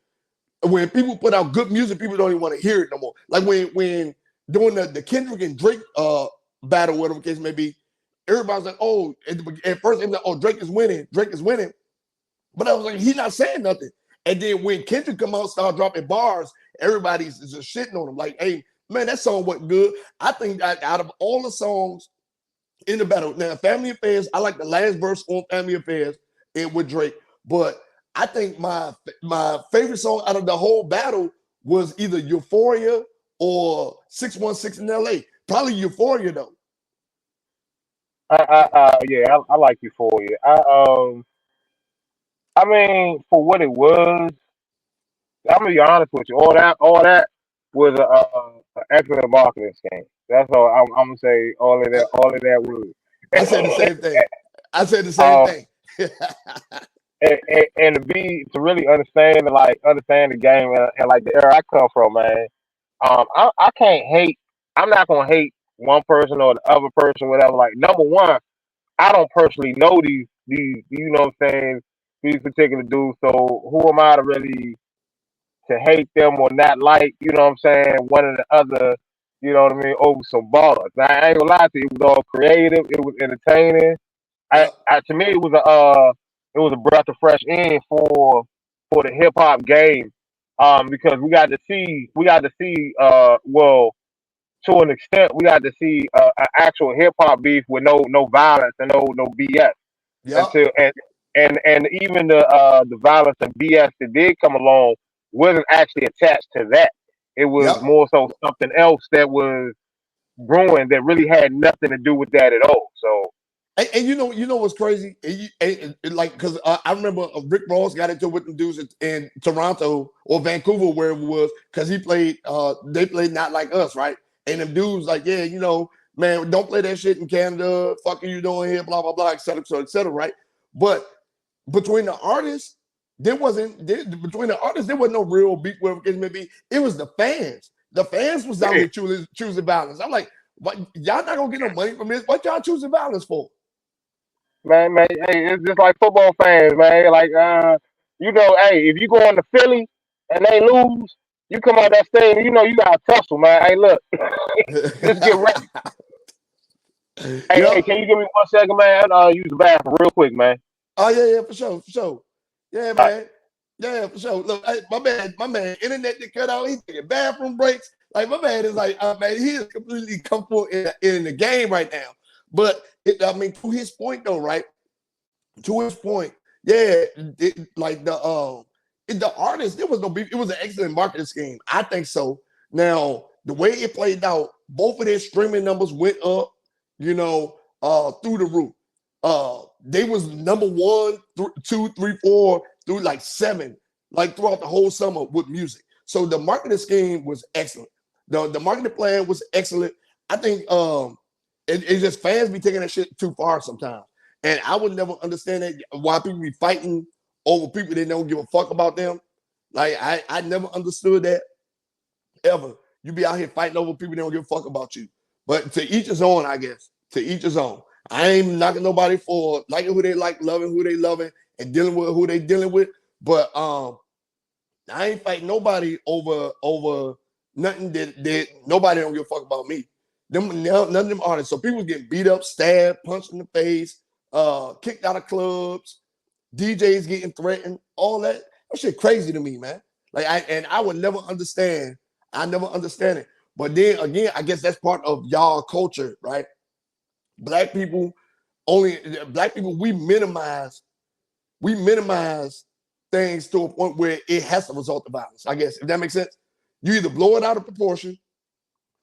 people put out good music, people don't even want to hear it no more. Like when doing the Kendrick and Drake battle, whatever the case may be, everybody's like, oh, at first they was like, oh, Drake is winning. But I was like, he's not saying nothing. And then when Kendrick come out, start dropping bars, everybody's just shitting on him. Like, hey, man, that song wasn't good. I think that out of all the songs in the battle, now Family Affairs, I like the last verse on Family Affairs and with Drake. But I think my favorite song out of the whole battle was either Euphoria or 616 in LA. Probably Euphoria though. Yeah, I like Euphoria. I mean, for what it was, I'm gonna be honest with you. All that was a excellent marketing scheme. That's all I'm gonna say. Uh, All of that was. I said the same thing. I said the same um, thing. and to really understand the game and like the era I come from, man. I can't hate. I'm not gonna hate one person or the other person, whatever. Like number one, I don't personally know these you know what I'm saying, these particular dudes. So who am I to really to hate them or not like, you know what I'm saying, one or the other, you know what I mean, over some ballers. Now, I ain't gonna lie to you, it was all creative, it was entertaining. Yep. To me it was a breath of fresh air for the hip hop game. Because we got to see well, to an extent we got to see an actual hip hop beef with no violence and no BS Yep. until and even the violence and BS that did come along wasn't actually attached to that. It was Yep. more so something else that was brewing that really had nothing to do with that at all. So And you know what's crazy? Like, because I remember Rick Ross got into it with the dudes in Toronto or Vancouver, wherever it was, because he played. They played Not Like Us, right? And them dudes like, yeah, you know, man, don't play that shit in Canada. Fuck are you doing here? Blah blah blah, et cetera, right? But between the artists, between the artists there was no real beat, whatever it may be. It was the fans. The fans was out yeah, here choosing violence. I'm like, what? Y'all not gonna get no money from this? What y'all choosing violence for? man, hey, it's just like football fans, man. Like you know, hey, if you go into Philly and they lose, you come out that stadium, you know you got to tussle, man. Hey, look, just get ready. Hey, Yep. can you give me 1 second, man? Use the bathroom real quick, man. Oh yeah, for sure, for sure. Yeah, All right. man. Yeah, for sure. Look, my man, internet to cut out. He's taking bathroom breaks. Like my man is like, man, he is completely comfortable in the game right now. But I mean, to his point though, right? To his point, yeah, like the artist, there was no beef. It was an excellent marketing scheme. I think so. Now, the way it played out, both of their streaming numbers went up, through the roof. They was number one, two, three, four, through like seven, like throughout the whole summer with music. So the marketing scheme was excellent. The marketing plan was excellent. I think it's just fans be taking that shit too far sometimes. And I would never understand that why people be fighting over people that don't give a fuck about them. Like I never understood that ever. You be out here fighting over people that don't give a fuck about you. But to each his own, I guess. To each his own. I ain't knocking nobody for liking who they like, loving who they loving, and dealing with who they dealing with. But I ain't fighting nobody over nothing that nobody don't give a fuck about me. None of them artists. So people getting beat up, stabbed, punched in the face, kicked out of clubs, DJs getting threatened, all that. That shit crazy to me, man. Like I would never understand. I never understand it. But then again, I guess that's part of y'all culture, right? Black people black people, we minimize things to a point where it has to result in violence. I guess if that makes sense. You either blow it out of proportion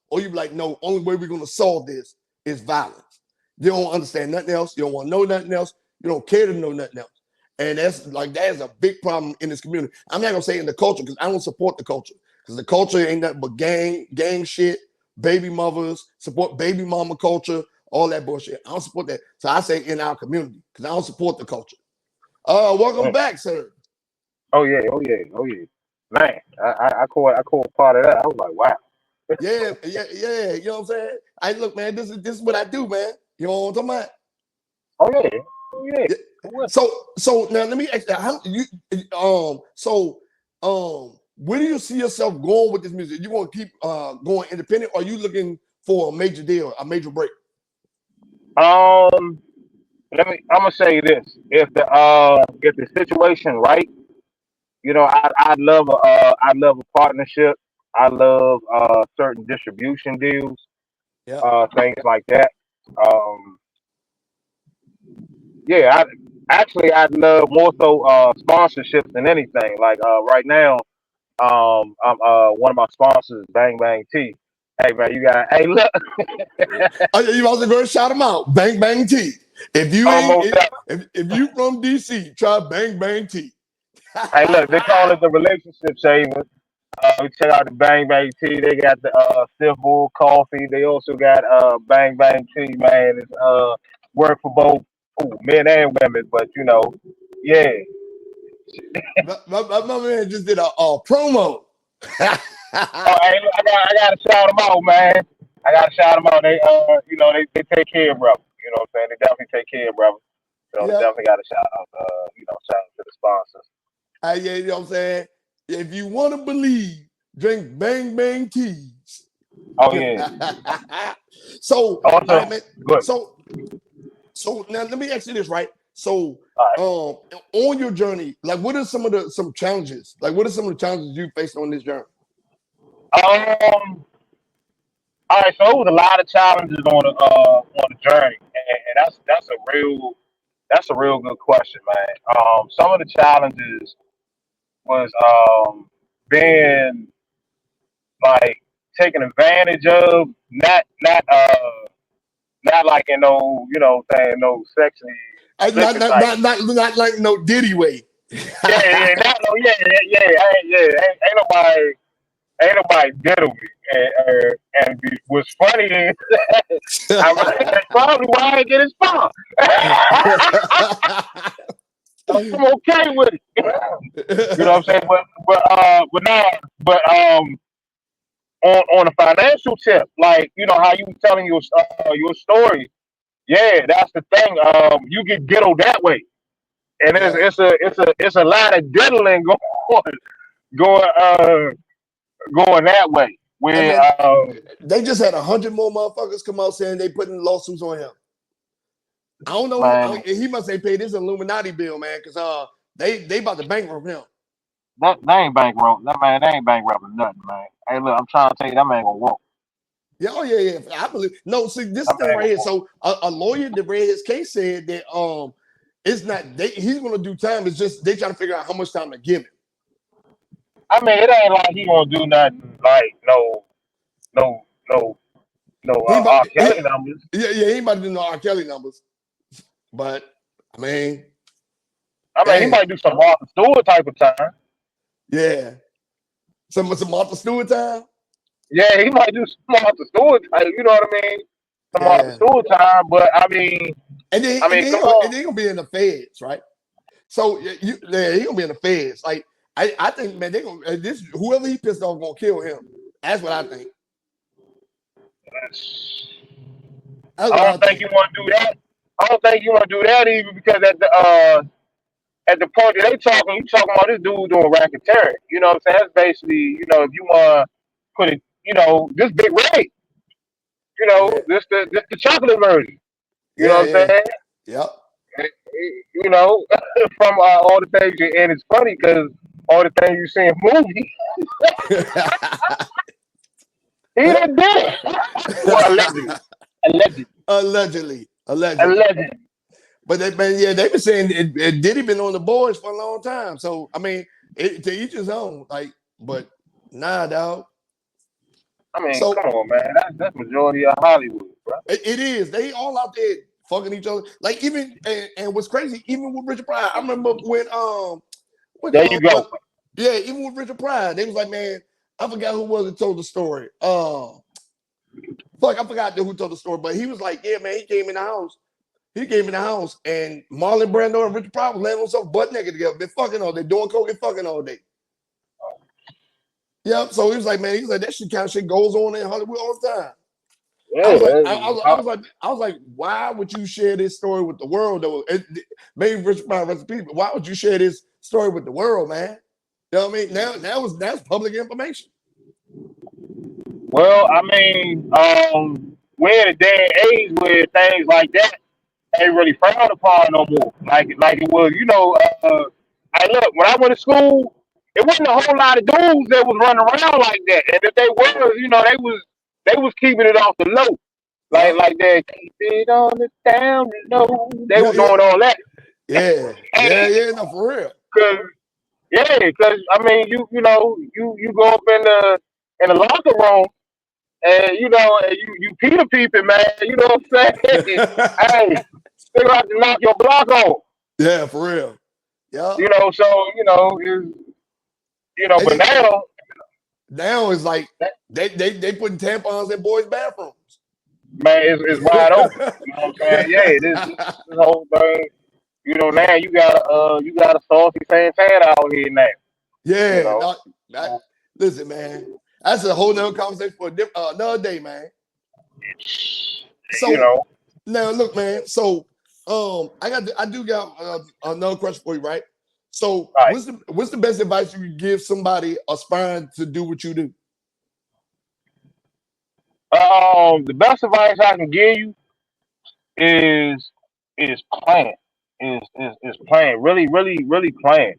or you be like, no, only way we're gonna solve this is violence. You don't understand nothing else. You don't want to know nothing else. You don't care to know nothing else. And that is a big problem in this community. I'm not gonna say in the culture because I don't support the culture. Because the culture ain't nothing but gang shit, baby mothers, support baby mama culture, all that bullshit. I don't support that. So I say in our community because I don't support the culture. Welcome Mm. back, sir. Oh yeah, oh yeah, oh yeah. Man, I caught part of that. I was like, wow. Yeah, yeah, yeah. You know what I'm saying? I look, man. This is what I do, man. You know what I'm talking about? Oh yeah, oh yeah. Yeah. What? So now let me ask you, how you where do you see yourself going with this music? You want to keep going independent, or are you looking for a major deal, a major break? Um, I'm gonna say this: if the situation right, I love a partnership. I love certain distribution deals, Yep. things like that. Um, yeah, I'd love more so sponsorships than anything. Like right now, I'm one of my sponsors, is Bang Bang Tea. Hey man, hey look, Oh, yeah, you also go and shout them out. Bang Bang Tea. If you ain't almost that. if you from DC, try Bang Bang Tea. Hey look, they call it the relationship saver. Check out the Bang Bang Tea. They got the Civil Coffee. They also got Bang Bang Tea, man. It's work for both men and women, but yeah. My man just did a promo. Oh, hey, look, I gotta shout them out, man. I gotta shout them out. They they take care of brother. You know what I'm saying? They definitely take care of brother. So Yep. definitely gotta shout out, shout out to the sponsors. Yeah, you know what I'm saying? If you want to believe, drink Bang Bang Teas. Oh yeah. So, all right, Also, man. good. So now let me ask you this, right? So, All right. on your journey, like, what are some challenges? Like, what are some of the challenges you faced on this journey? All right. So it was a lot of challenges on the journey, and that's a real good question, man. Some of the challenges was being like taken advantage of, not like in no saying no sexually Not, explicit not, type. not, not, not like no Diddy way. Yeah, not no ain't nobody diddle me. And what's funny is that's probably why I get his phone. I'm okay with it. You know what I'm saying? But on a financial tip, like how you telling your story. Yeah, that's the thing. You get ghetto that way, and Yeah. it's a lot of diddling going uh going that way. I Where mean, they just had 100 more motherfuckers come out saying they putting lawsuits on him. I don't know. man, He must say paid this Illuminati bill, man, because they about to bankrupt him. that they ain't bankrupt. That man, they ain't bankrupt nothing, man. Hey, look, I'm trying to tell you, that man gonna walk. Yeah, oh yeah. I believe. No, see this That thing man right gonna here. walk. So a lawyer that read his case said that it's not he's gonna do time. It's just they trying to figure out how much time to give him. I mean, it ain't like he gonna do nothing like no, no, He ain't about, R. Kelly numbers. he ain't about to do no R. Kelly numbers. But I mean, I mean, he dang, might do some Martha Stewart type of time. yeah. Some Martha Stewart time. Yeah, he might do some Martha Stewart type. You know what I mean? Some Martha Yeah. Stewart time. But I mean, come And on. then he gonna be in the feds, right? So he gonna be in the feds. Like I think, man, they gonna this whoever he pissed off gonna kill him. That's what I think. That's I what I don't think think. you want to do that. I don't think you want to do that even because at the point that they talking, you talking about this dude doing racketeering. You know what I'm saying? That's basically, if you want to put it, this big red, Yeah, this the chocolate version. You know yeah, what I'm yeah. saying? Yep. You know, from all the things, and it's funny because all the things you see in movies, he done did it. Well, allegedly, allegedly, Allegedly. Allegedly. allegedly. But they've been saying Diddy been on the boards for a long time. So I mean, to each his own. Like, but nah, dog. I mean, So come on, man. That's majority of Hollywood, bro. it is. They all out there fucking each other. Like even and what's crazy, even with Richard Pryor. I remember when There you go. yeah, even with Richard Pryor, they was like, man, I forgot who was it told the story. Fuck, I forgot who told the story, but he was like, yeah, man, he came in the house. He came in the house and Marlon Brando and Richard Pryor was laying on themselves butt naked together. Been fucking all day, doing coke and fucking all day. Yep. So he was like, man, he's like, that shit kind of shit goes on in Hollywood all the time. I Yeah, was like, I was like, why would you share this story with the world? Though, maybe Richard Pryor recipe, but why would you share this story with the world, man? You know what I mean? That's public information. well, I mean, we're in a day and age where things like that ain't really frowned upon no more. Like it was, I look when I went to school. it wasn't a whole lot of dudes that was running around like that. And if they were, they was keeping it off the low. Yeah, Like that, keep it on the down low. They yeah, was yeah, doing all that. yeah, And yeah, yeah. No, for real. cause cause I mean you go up in the locker room and you Peter peeping, man, you know what I'm saying? Hey, they gonna have to knock your block off. Yeah, for real. Yeah. So but And now now it's like they putting tampons in boys' bathrooms. man, it's wide open. You know what I'm saying? Yeah, this whole thing. Now you got a saucy Santana out here now. You Yeah, know. no, listen, man, that's a whole nother conversation for another day, man. You So know. now, look, man. So, I do got another question for you, right? So, Right. what's the best advice you could give somebody aspiring to do what you do? The best advice I can give you is plan. Is plan. Really, really, really plan.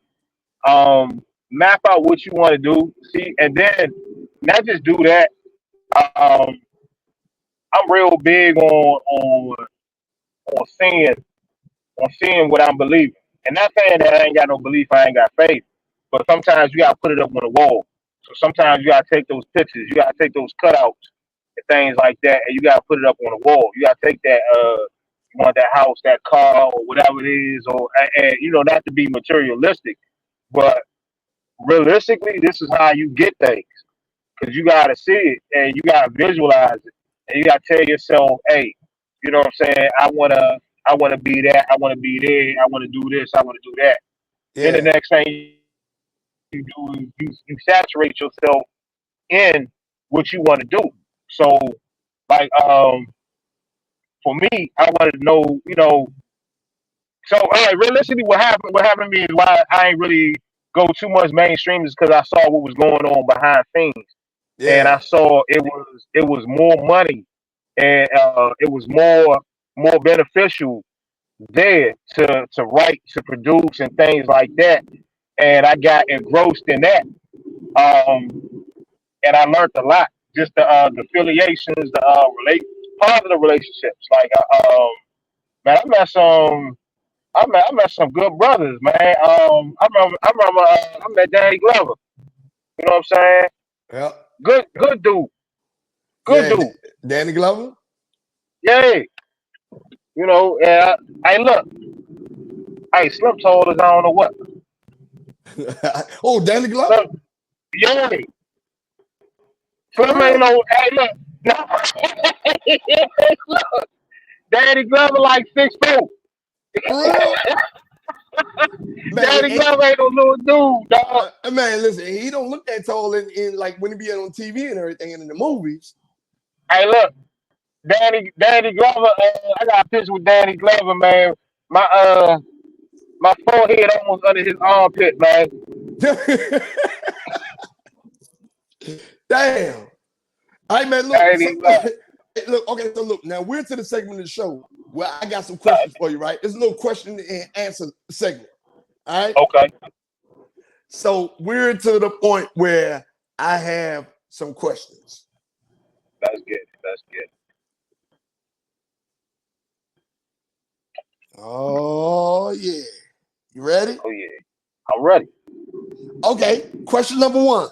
Map out what you want to do. See, and then not just do that. Um, I'm real big on seeing what I'm believing. And not saying that I ain't got no belief, I ain't got faith. But sometimes you gotta put it up on the wall. So sometimes you gotta take those pictures, you gotta take those cutouts and things like that, and you gotta put it up on the wall. You gotta take that you want that house, that car, or whatever it is, or and not to be materialistic, but realistically, this is how you get things. Because you gotta see it and you gotta visualize it. And you gotta tell yourself, hey, you know what I'm saying? I wanna be that, I wanna be there, I wanna do this, I wanna do that. Then the Yeah, next thing you do is you saturate yourself in what you want to do. So like for me, I wanted to know, so all right, realistically what happened to me is why I ain't really go too much mainstream is because I saw what was going on behind things. And yeah, I saw it was more money and it was more beneficial there to write, to produce and things like that. And I got engrossed in that. Um, and I learned a lot. Just the affiliations, the positive relationships. Like man, I met some good brothers, man. I met Danny Glover. You know what I'm saying? yeah, Good dude. Good yeah. dude. Danny Glover. Yeah. Hey, look. Hey, Slim told us I don't know what. Oh, Danny Glover. Slim, yeah. For Slim ain't real? no. Hey, look. No. Look, Danny Glover like 6'4". For real? Man, Danny Glover ain't no little dude, dog. man, listen, he don't look that tall in like when he be on TV and everything and in the movies. Hey, look. Danny Glover. I got a picture with Danny Glover, man. My my forehead almost under his armpit, man. Damn. All right, man. Look, Danny Glover. look. Okay, so look. Now we're to the segment of the show where I got some questions for you. Right? It's a little question and answer segment. All right. Okay. So we're to the point where I have some questions. That's good. That's good. Oh yeah. You ready? Oh yeah. I'm ready. Okay. Question number one.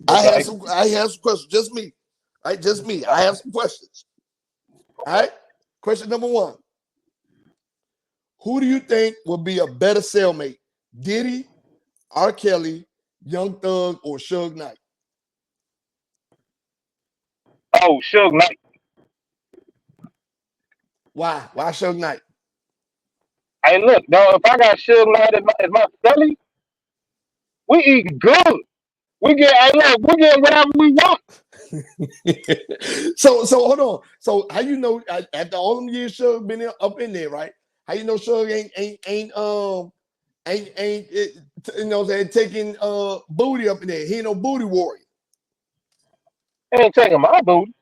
Okay. I have some questions. Just me. Right? Just me. I have some questions. All Okay. right. Question number one. Who do you think would be a better cellmate? Diddy, R. Kelly, Young Thug, or Suge Knight? Oh, Suge Knight. Why? Why Suge Knight? Hey, look, dog. If I got Suge Knight as my belly, we eating good. We get. Hey, look, we get whatever we want. So hold on. So how you know after all them years Suge been up in there, right? How you know Suge ain't taking booty up in there? He ain't no booty warrior. They ain't taking my booty.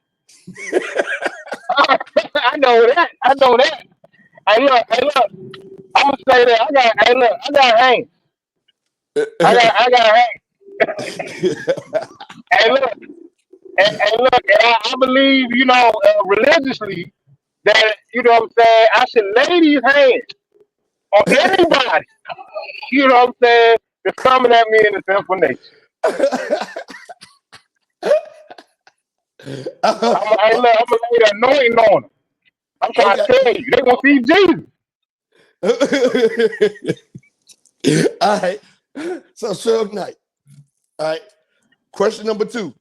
I know that. I know that. Hey, look. I'm gonna say that. I got. Hey, look. I got hands. I got. Hey, look, and look, and I believe, religiously that what I'm saying. I should lay these hands on anybody. You know what I'm saying? That's coming at me in the sinful nature. Hey, look, I'm gonna lay the anointing on them. I'm trying to tell you, they gonna see Jesus. All right. So Suge Knight. All right. Question number 2.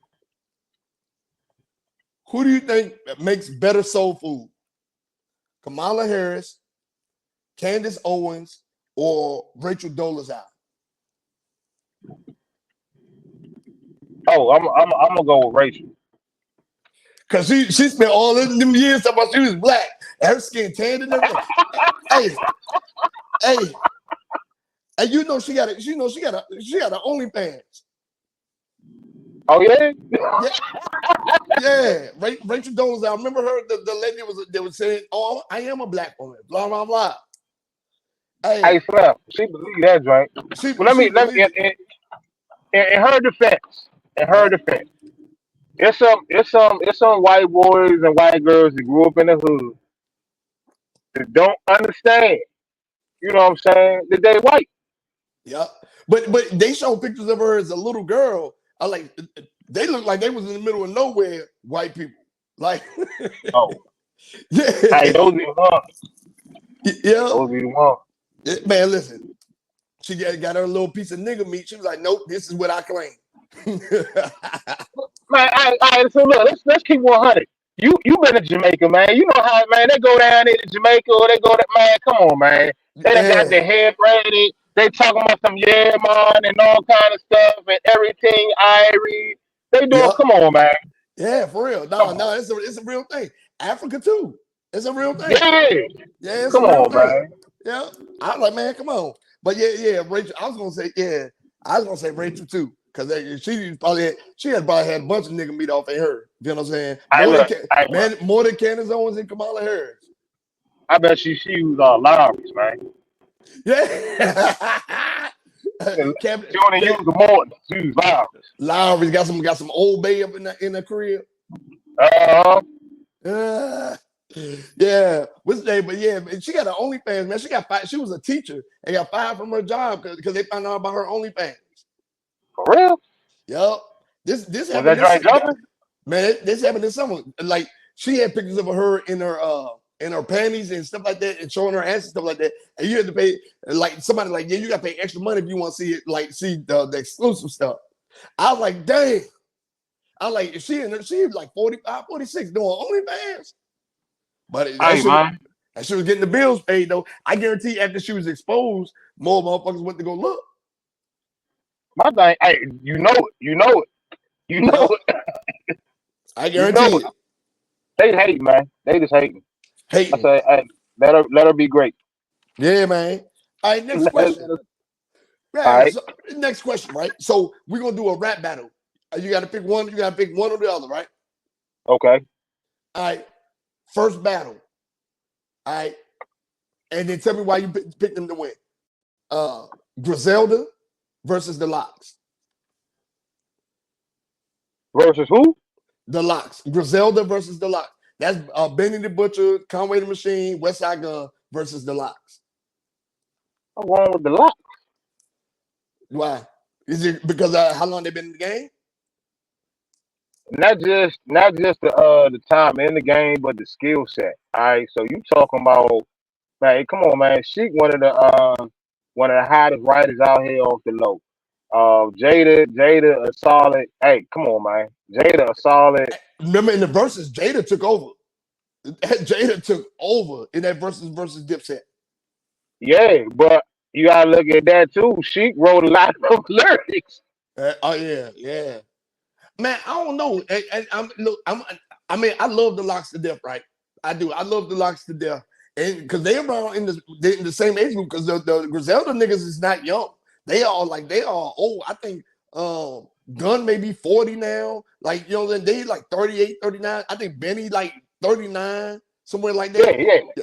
Who do you think makes better soul food? Kamala Harris, Candace Owens, or Rachel Dolezal? Oh, I'm gonna go with Rachel. Cause she spent all them years talking about she was black, and her skin tanned and everything. hey, and she got a OnlyFans. Oh yeah. Yeah. Rachel Dolezal. I remember her. The lady was saying, "Oh, I am a black woman." Blah blah blah. Hey, Slim, she believed that, right? Well, let me in her defense. It's some white boys and white girls that grew up in the hood that don't understand. You know what I'm saying? That they white. Yeah, but they show pictures of her as a little girl. I like they look like they was in the middle of nowhere. White people, like Oh, yeah, hey, those be the ones. yeah. Those be the ones. Man, listen, she got her little piece of nigga meat. She was like, "Nope, this is what I claim." Man, so look, let's keep 100. You been to Jamaica, man. You know how, man, they go down there to Jamaica or they go to, man, come on, man. They done got Yeah, their hair braided. They talking about some yeah, man, and all kind of stuff and everything, Irie. They doing, yeah, come on, man. yeah, for real. Come No, on. it's a real thing. Africa too. It's a real thing. Yeah. Yeah, it's a Come real on, thing. man. Yeah, I was like, man, come on. But yeah, Rachel. I was gonna say Rachel too, because she had probably had a bunch of nigga meat off of her. You know what I'm saying? Look, More than Candace Owens and Kamala Harris. I bet she used Lowry's, man. Yeah. She only used the Morton. She used Lowry's. Lowry's got some Old Bay up in the crib. Yeah, what's name? But yeah, she got an OnlyFans, man. She got fired. She was a teacher and got fired from her job because they found out about her OnlyFans. For real? Yup. This Was happened. that jumping? Man, this happened this summer. Like she had pictures of her in her panties and stuff like that, and showing her ass and stuff like that. And you had to pay like somebody like, yeah, you got to pay extra money if you want to see it, like see the exclusive stuff. I was like, dang. I was like, she was like 45, 46 doing OnlyFans. But Hey, man. and she was getting the bills paid though. I guarantee after she was exposed, more motherfuckers went to go look. My thing, hey, you know it. I guarantee it. They hate, man. They just hate. Hating. I say, hey, let her be great. Yeah, man. All right, next question. Yeah, all right. So, next question, right? So we're gonna do a rap battle. You gotta pick one, or the other, right? Okay. All right. First battle. All right. And then tell me why you picked them to win. Griselda versus the Locks. Versus who? The Locks. Griselda versus the Locks. That's Benny the Butcher, Conway the Machine, Westside Gun versus the Locks. What's wrong with the Locks? Why? Is it because how long they been in the game? Not just the time in the game, but the skill set. All right. So you talking about, man? Come on, man. Sheik one of the hottest writers out here off the low. Jada, a solid. Hey, come on, man. Jada, a solid. Remember in the verses, Jada took over. Jada took over in that versus Dipset. Yeah, but you gotta look at that too. Sheik wrote a lot of lyrics. Oh yeah. Man, I don't know. I mean, I love the Locks to death, right? I do. I love the Locks to death, and because they're around in the same age group. Because the Griselda niggas is not young. They are old. I think Gun may be 40 now. Like they like 38, 39. I think Benny like 39, somewhere like that.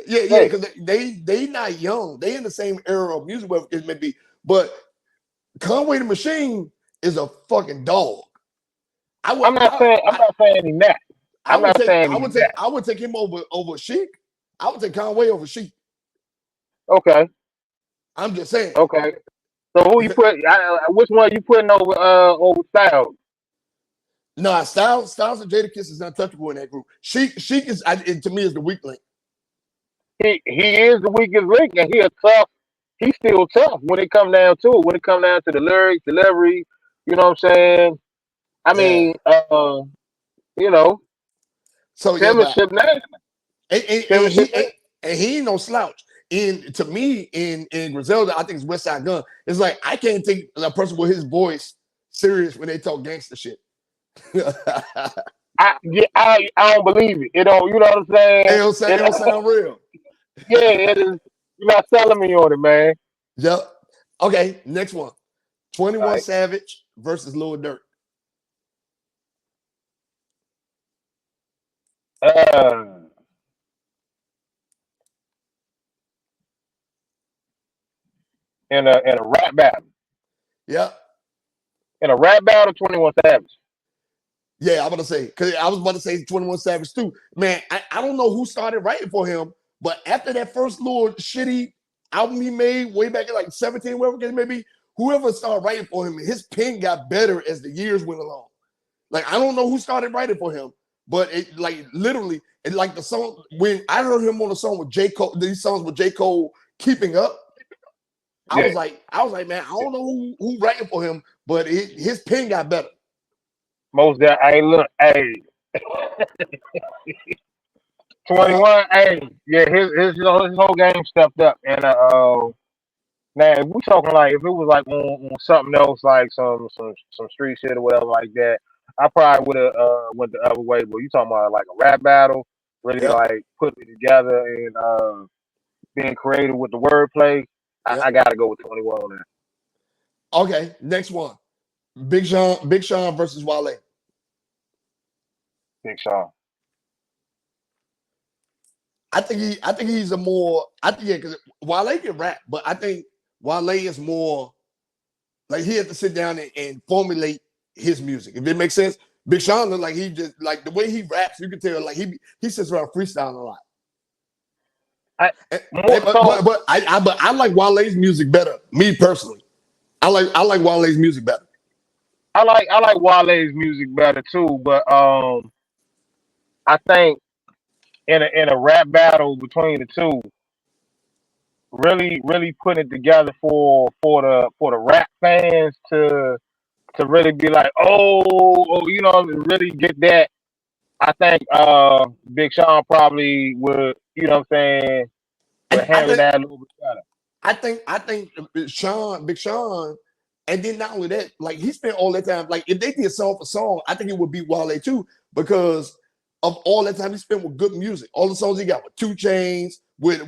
Yeah. Because they not young. They in the same era of music, whatever it may be. But Conway the Machine is a fucking dog. I would, I'm not saying he's not. I I'm would not take, saying he's not. I would take him over Sheik. I would take Conway over Sheik. Okay, I'm just saying. okay. So who you put? Which one you putting over Styles? Nah, Styles and Jadakiss is untouchable in that group. Sheik is to me is the weak link. He is the weakest link, and he a tough. He's still tough when it come down to it. When it come down to the lyrics, delivery, you know what I'm saying? I Yeah. mean, you know, So yeah, but penmanship name, penmanship name. he ain't no slouch. To me, in Griselda, I think it's West Side Gun. It's like I can't take a person with his voice serious when they talk gangster shit. I don't believe it. It don't. You know what I'm saying? It don't sound real. Yeah, it is. You're not selling me on it, man. Yep. Okay, next one. 21 Right. Savage versus Lil Durk. Uh, in a rap battle. Yep. In a rap battle, 21 Savage. Yeah, I'm gonna say because I was about to say 21 Savage too. Man, I don't know who started writing for him, but after that first little shitty album he made way back in like 17, whatever, maybe whoever started writing for him, his pen got better as the years went along. Like I don't know who started writing for him, but it like literally, it like the song when I heard him on the song with J. Cole, these songs with J. Cole keeping up. I Yeah. was like, man, I don't know who writing for him, but his pen got better. Most that. Hey, look. Hey, Yeah, 21. Hey, yeah. His whole game stepped up. And now if we talking like if it was like on something else like some street shit or whatever like that, I probably would have went the other way. But you talking about like a rap battle, really yeah, like putting it together and being creative with the wordplay. yeah. I gotta go with 21 on that. Okay, next one. Big Sean versus Wale. Big Sean. I think he's a more I think yeah, because Wale can rap, but I think Wale is more like he had to sit down and formulate his music. If it makes sense. Big Sean look like he just like the way he raps, you can tell like he sits around freestyling a lot. I And, more so. but I like Wale's music better. Me personally, I like Wale's music better. I like Wale's music better too, but I think in a rap battle between the two, really putting it together for the rap fans to really be like, oh, you know, really get that. I think Big Sean probably would, you know what I'm saying, would I handle think that a little bit better. I think Big Sean, and then not only that, like he spent all that time. Like if they did song for song, I think it would be Wale too because of all that time he spent with good music. All the songs he got with 2 Chainz, with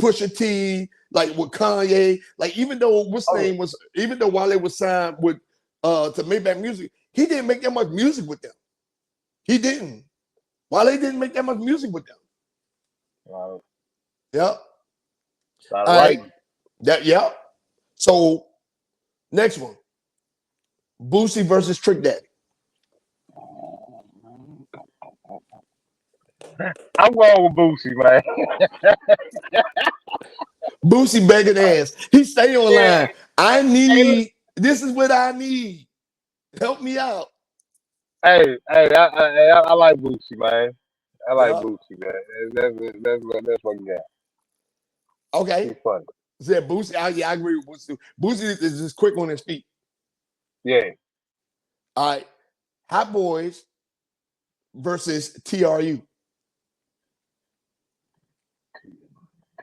Pusha T, like with Kanye. Like even though Oh yeah. even though Wale was signed with to Maybach Music, he didn't make that much music with them. He didn't. Wale didn't make that much music with them. Yep. Got it All right. right. Yeah. So next one. Boosie versus Trick Daddy. I'm going with Boosie, man. Boosie begging ass. He stay Yeah. online. Hey, This is what I need. Help me out. I like Boosie, man. I like Yeah. Boosie, man. That's what you got. Okay. He's funny. Said Boosie. Yeah, I agree with Boosie. Boosie is just quick on his feet. Yeah. All right. Hot Boys versus TRU.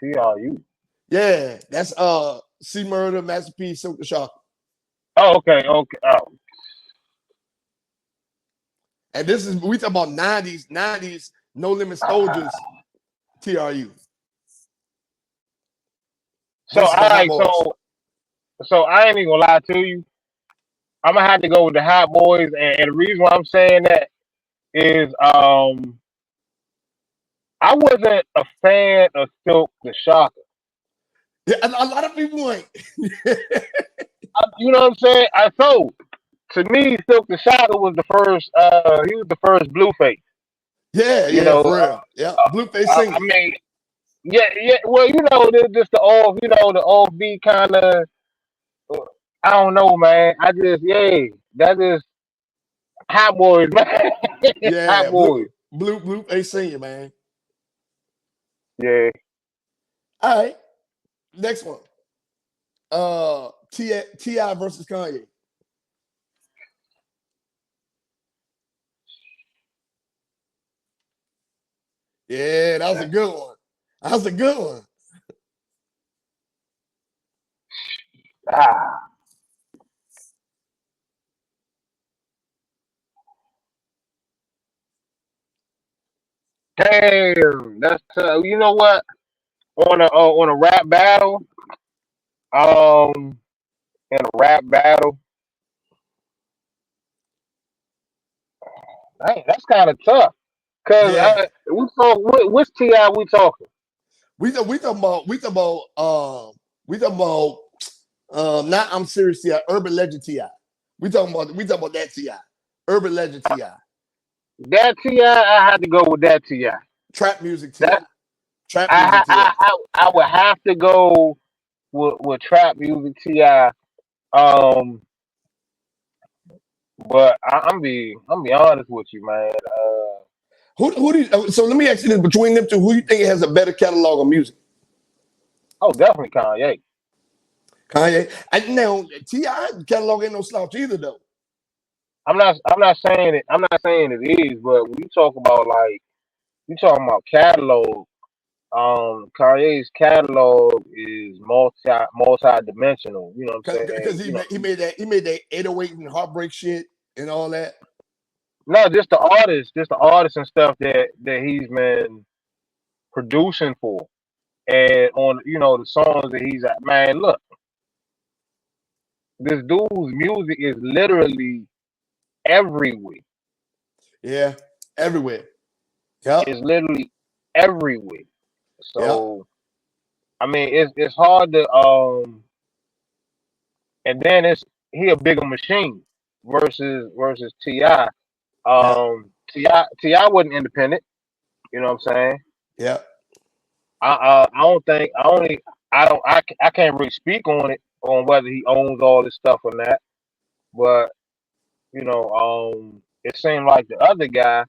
TRU. Yeah, that's C Murder, Masterpiece, Silk the Shock. Oh, okay, okay. Oh, And this is we talk about 90s No Limit Soldiers TRU so versus all the Hot right, Boys. so I ain't even gonna lie to you. I'm gonna have to go with the Hot Boys, and the reason why I'm saying that is I wasn't a fan of Silk the Shocker. Yeah, a lot of people ain't. You know what I'm saying? To me, Silk the Shocker was the first. He was the first Blueface. Yeah, You yeah, know, for real. Yeah, Blueface I singing. mean, yeah, yeah. Well, just the offbeat kind of. I don't know, man. That is Hot Boys, man. Hot Yeah, Boys. Blueface singing, man. Yeah. All right, next one. Ti versus Kanye. Yeah, that was a good one. That was a good one. Ah, damn. That's you know what? On a rap battle, um, in a rap battle, dang, that's kind of tough. Cause Yeah, we talk. Which Ti we talking? we talking about not I'm serious Ti, Urban Legend Ti. We talking about that Ti, Urban Legend Ti, That Ti, I had to go with that Ti. trap music Ti, That trap music Ti. I would have to go with trap music Ti. But I'm be honest with you, man. Who do you, so let me ask you this: between them two, who do you think has a better catalog of music? Oh, definitely Kanye. Kanye. And now Ti catalog ain't no slouch either though. I'm not saying it. I'm not saying it is, but when you talk about you talking about catalog. Kanye's catalog is multi-dimensional. You know what I'm Because saying? he made that 808 and heartbreak shit and all that. No, just the artists and stuff that he's been producing for, and on the songs that he's at. Man, look, this dude's music is literally everywhere. Yeah, everywhere. Yep, It's literally everywhere. yep, So I mean, it's hard to and then he a bigger machine versus Ti. yep, Ti wasn't independent. You know what I'm saying? yep. I don't think I can't really speak on it on whether he owns all this stuff or not. But it seemed like the other guy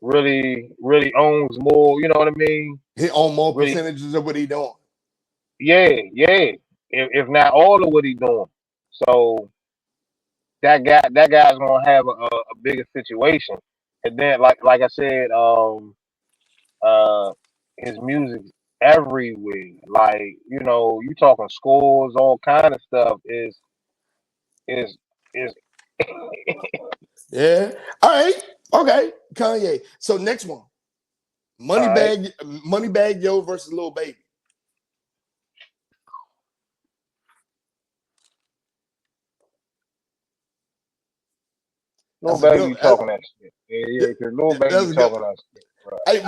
really owns more. You know what I mean? He own more Really, percentages of what he doing. yeah. If not all of what he's doing, so that guy's gonna have a bigger situation. And then like I said, uh his music everywhere. Like, you talking scores, all kind of stuff is Yeah. All right. Okay. Kanye. So next one. all right. Money bag yo versus Lil Baby. Little That's a baby good. be talking that shit. Yeah, because little baby That's be a good. talking that shit. Bro. Hey,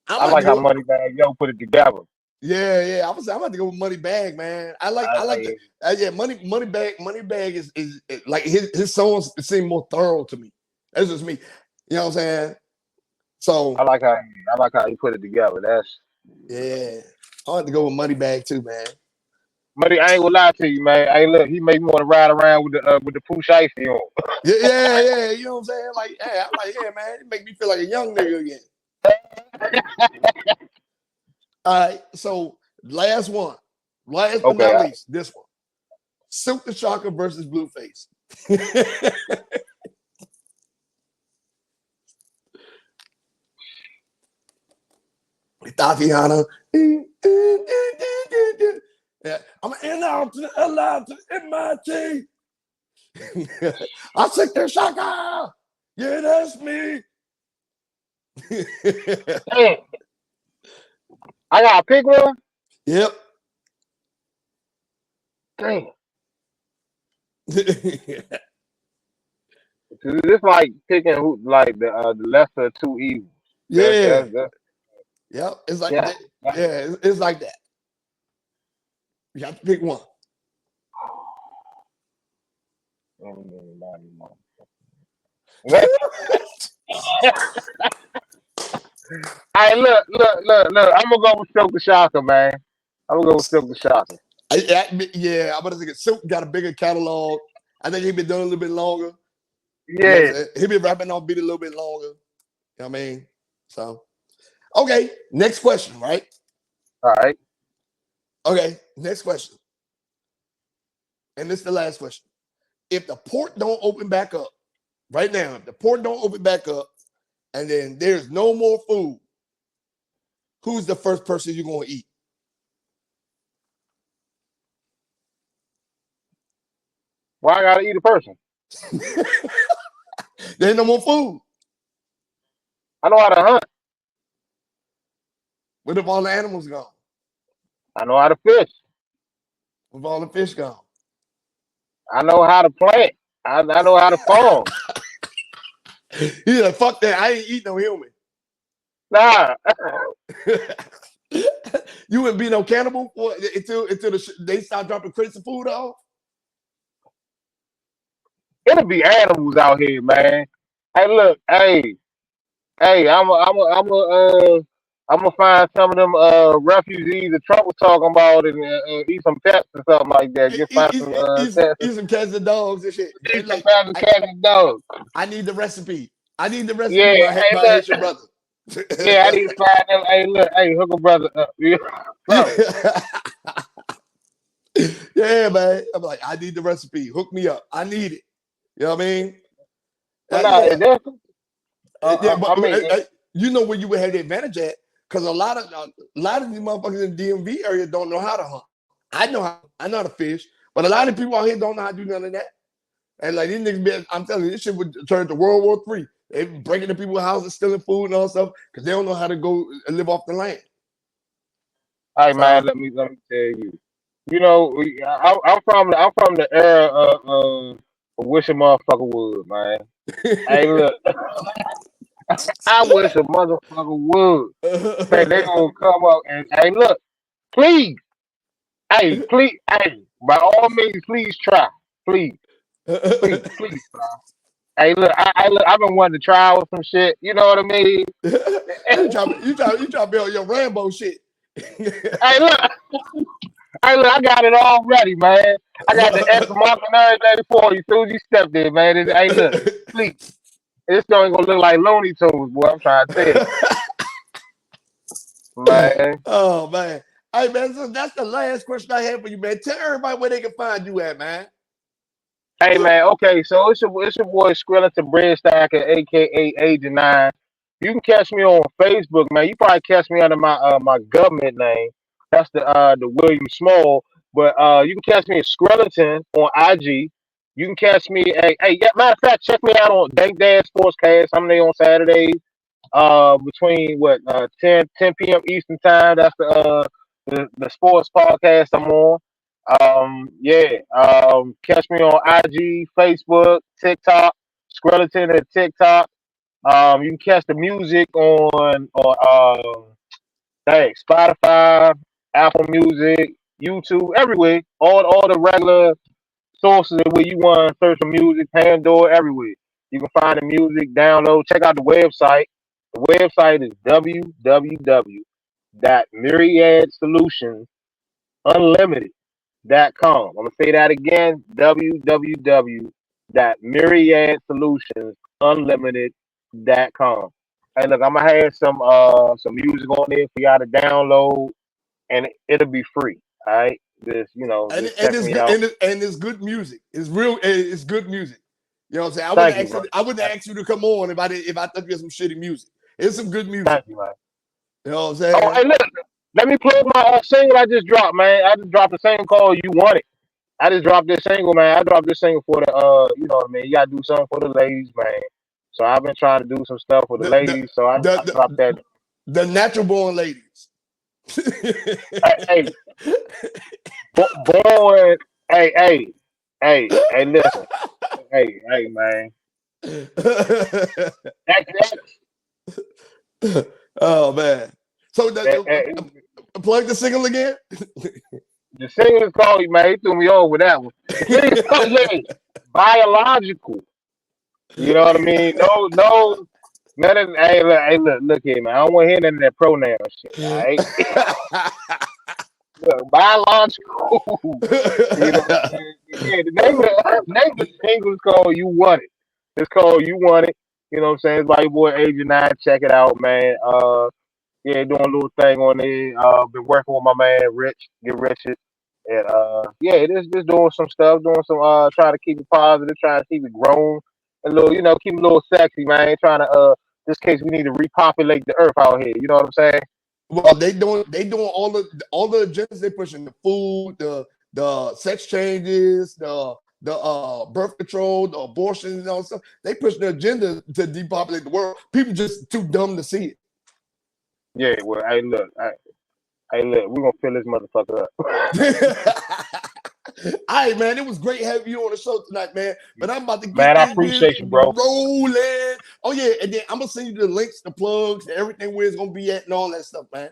I'm I about to like how go. Moneybag Yo put it together. Yeah. I'm about to go with Money Bag, man. I like the yeah, Money Bag is like his songs seem more thorough to me. That's just me. You know what I'm saying? I So like how I like how he put it together. That's yeah, I have to go with Money Bag too, man. Money. I ain't gonna lie to you, man. Hey, look, he make me want to ride around with the Pooh Shiesty on. Yeah. You know what I'm saying? Like, hey, I'm like, yeah, man. It make me feel like a young nigga again. All right. So last but Okay, not least, this one: Silk the Shocker versus Blueface. Tatiana. Yeah, I'm in out to the L out to the MIT. I Silk the Shocker. Yeah, that's me. damn. I gotta pick one. Yep. Damn. It's like picking the lesser of two evils. Yeah. That's Yep. It's like yeah. that. Yeah, it's like that. You have to pick one. Hey, look. I'm gonna go with Silk the Shocker, man. I'm gonna go with Silk the Shocker. Yeah, I'm gonna think Silk got a bigger catalog. I think he been doing a little bit longer. You know what I'm Yeah. saying? He been rapping on beat a little bit longer. You know what I mean? So, okay, next question, right? All right. Okay, next question. And this is the last question. If the port don't open back up, right now, if the port don't open back up, and then there's no more food, who's the first person you're gonna eat? Why I gotta eat a person? There's no more food. I know how to hunt. What if all the animals gone? I know how to fish. What if all the fish gone? I know how to plant. I know how to farm. He's like, fuck that. I ain't eat no human. Nah. You wouldn't be no cannibal until they start dropping crates of food off? It'll be animals out here, man. Hey, look. Hey. I'm gonna find some of them refugees that Trump was talking about and eat some pets or something like that. Get find some pets. Eat some cats and dogs and shit. Eat some Like, cats and dogs. I need the recipe. I need the Yeah, recipe, my hey, Haitian brother. yeah, I need to find them. Hey, look, hey, hook a brother up. Bro. Yeah, man. I'm like, I need the recipe. Hook me up. I need it. You know what I mean? But nah, Yeah. Yeah, I mean, you know where you would have the advantage at, because a lot of these motherfuckers in the DMV area don't know how to hunt. I know how to fish, but a lot of people out here don't know how to do none of that. And like these niggas, I'm telling you, this shit would turn to World War III. They breaking into people's houses, stealing food and all stuff because they don't know how to go and live off the land. hey man, let me tell you. You know, I'm from the era of wish a motherfucker would, man. Hey, look, I wish a motherfucker would. Say they gonna come up and hey, look, please, please, by all means, please try, please, please try. Hey, look, I've been wanting to try with some shit. You know what I mean? you try to be on your Rambo shit. Hey, look. Hey, look, I got it all ready, man. I got the X mark and everything for you. As soon as you stepped in, man. Hey, look, please. This joint gonna look like Looney Tunes, boy. I'm trying to tell you. Man. Oh, man. Hey, man, so that's the last question I have for you, man. Tell everybody where they can find you at, man. Hey, man. Okay, so it's your boy Skeleton Breadstacker, a.k.a. Agent 9. You can catch me on Facebook, man. You probably catch me under my government name. That's the William Small. But you can catch me at Skeleton on IG. You can catch me yeah, matter of fact, check me out on Dank Dad Sportscast. I'm there on Saturdays. Between 10 p.m. Eastern time. That's the sports podcast I'm on. Yeah. Catch me on IG, Facebook, TikTok, Skeleton at TikTok. You can catch the music on Spotify, Apple Music, YouTube, everywhere. All the regular sources where you want to search for music, Pandora, everywhere. You can find the music, download, check out the website. The website is www.myriadsolutionsunlimited.com. I'm gonna say that again: www.myriadsolutionsunlimited.com. Hey, look, I'm gonna have some music on there for y'all to download, and it'll be free. All right, just check me out. And it's good music. It's real. It's good music. You know what I'm saying? Thank you, man. I wouldn't ask you to come on if I thought you had some shitty music. It's some good music. Thank you, man. You know what I'm Oh, saying? hey, look, let me plug my single I just dropped, man. I just dropped a single called "You Want It." I just dropped this single, man. I dropped this single for the, you know what I mean. You gotta do something for the ladies, man. So I've been trying to do some stuff for the ladies. So I dropped that. The natural born ladies. Hey, born. Hey, listen. Hey, man. Oh man. So That, plug the single again. The singles call you, man. He threw me over with that one. The singles call you biological. You know what I mean? No, none of. Hey, look here, man. I don't want to hear none of that pronoun shit. All right, look, biological. You know what I'm saying? Yeah, the name of the single is called "You Want It." It's called "You Want It." You know what I'm saying? It's by your boy Agent 9. Check it out, man. Yeah, doing a little thing on there. Been working with my man Rich, Get Richard. And yeah, just doing some stuff, doing some trying to keep it positive, trying to keep it grown, a little, keep it a little sexy, man. Trying to this case we need to repopulate the earth out here. You know what I'm saying? Well, they doing all the agendas they pushing, the food, the sex changes, the birth control, the abortion and all stuff. They pushing the agenda to depopulate the world. People just too dumb to see Yeah. Well, hey, look, we're gonna fill this motherfucker it. All right, man. It was great having you on the show tonight, man. But I'm about to get man. I this bitch appreciate you, bro. rolling. Oh yeah, and then I'm gonna send you the links, the plugs, everything where it's gonna be at, and all that stuff, man.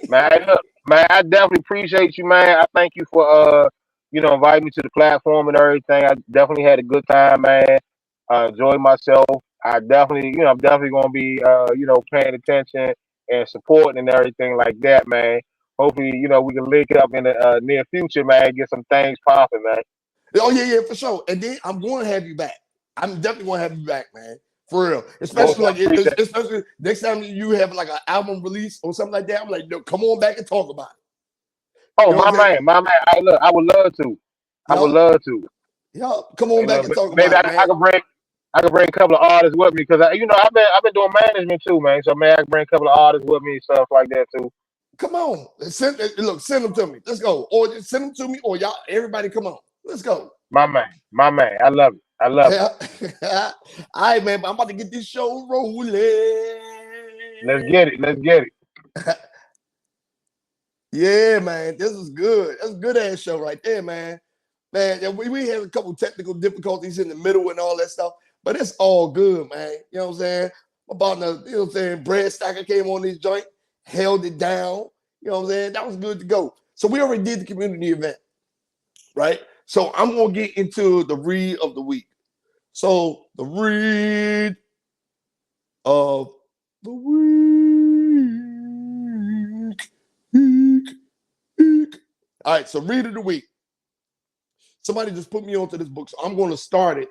Man, look, man, I definitely appreciate you, man. I thank you for inviting me to the platform and everything. I definitely had a good time, man. Enjoyed myself. I'm definitely gonna be paying attention and supporting and everything like that, man. Hopefully, we can link up in the near future, man. Get some things popping, man. Oh yeah, for sure. And then I'm going to have you back. I'm definitely going to have you back, man. For real. Most Especially I like appreciate it. especially next time you have like an album release or something like that. I'm like, no, come on back and talk about it. Oh, You know what I'm saying? my man. I would love to. I would Yup, love to. yup. Come on back and talk Maybe about it, I man. could bring. I could bring a couple of artists with me because I've been doing management too, man. So man, I can bring a couple of artists with me and stuff like that too. Come on. Send them to me. Let's go. Or just send them to me, or y'all, everybody come on. Let's go. My man. I love it. I love it. Yeah. All right, man. But I'm about to get this show rolling. Let's get it. Let's get it. Yeah, man. This is good. That's a good ass show right there, man. Man, yeah, we had a couple technical difficulties in the middle and all that stuff, but it's all good, man. You know what I'm saying? About the, you know what I'm saying, Breadstacker came on this joint, held it down. You know what I'm saying? That was good to go. So we already did the community event, right? So I'm gonna get into the read of the week. So the read of the week. All right, so read of the week. Somebody just put me onto this book, so I'm going to start it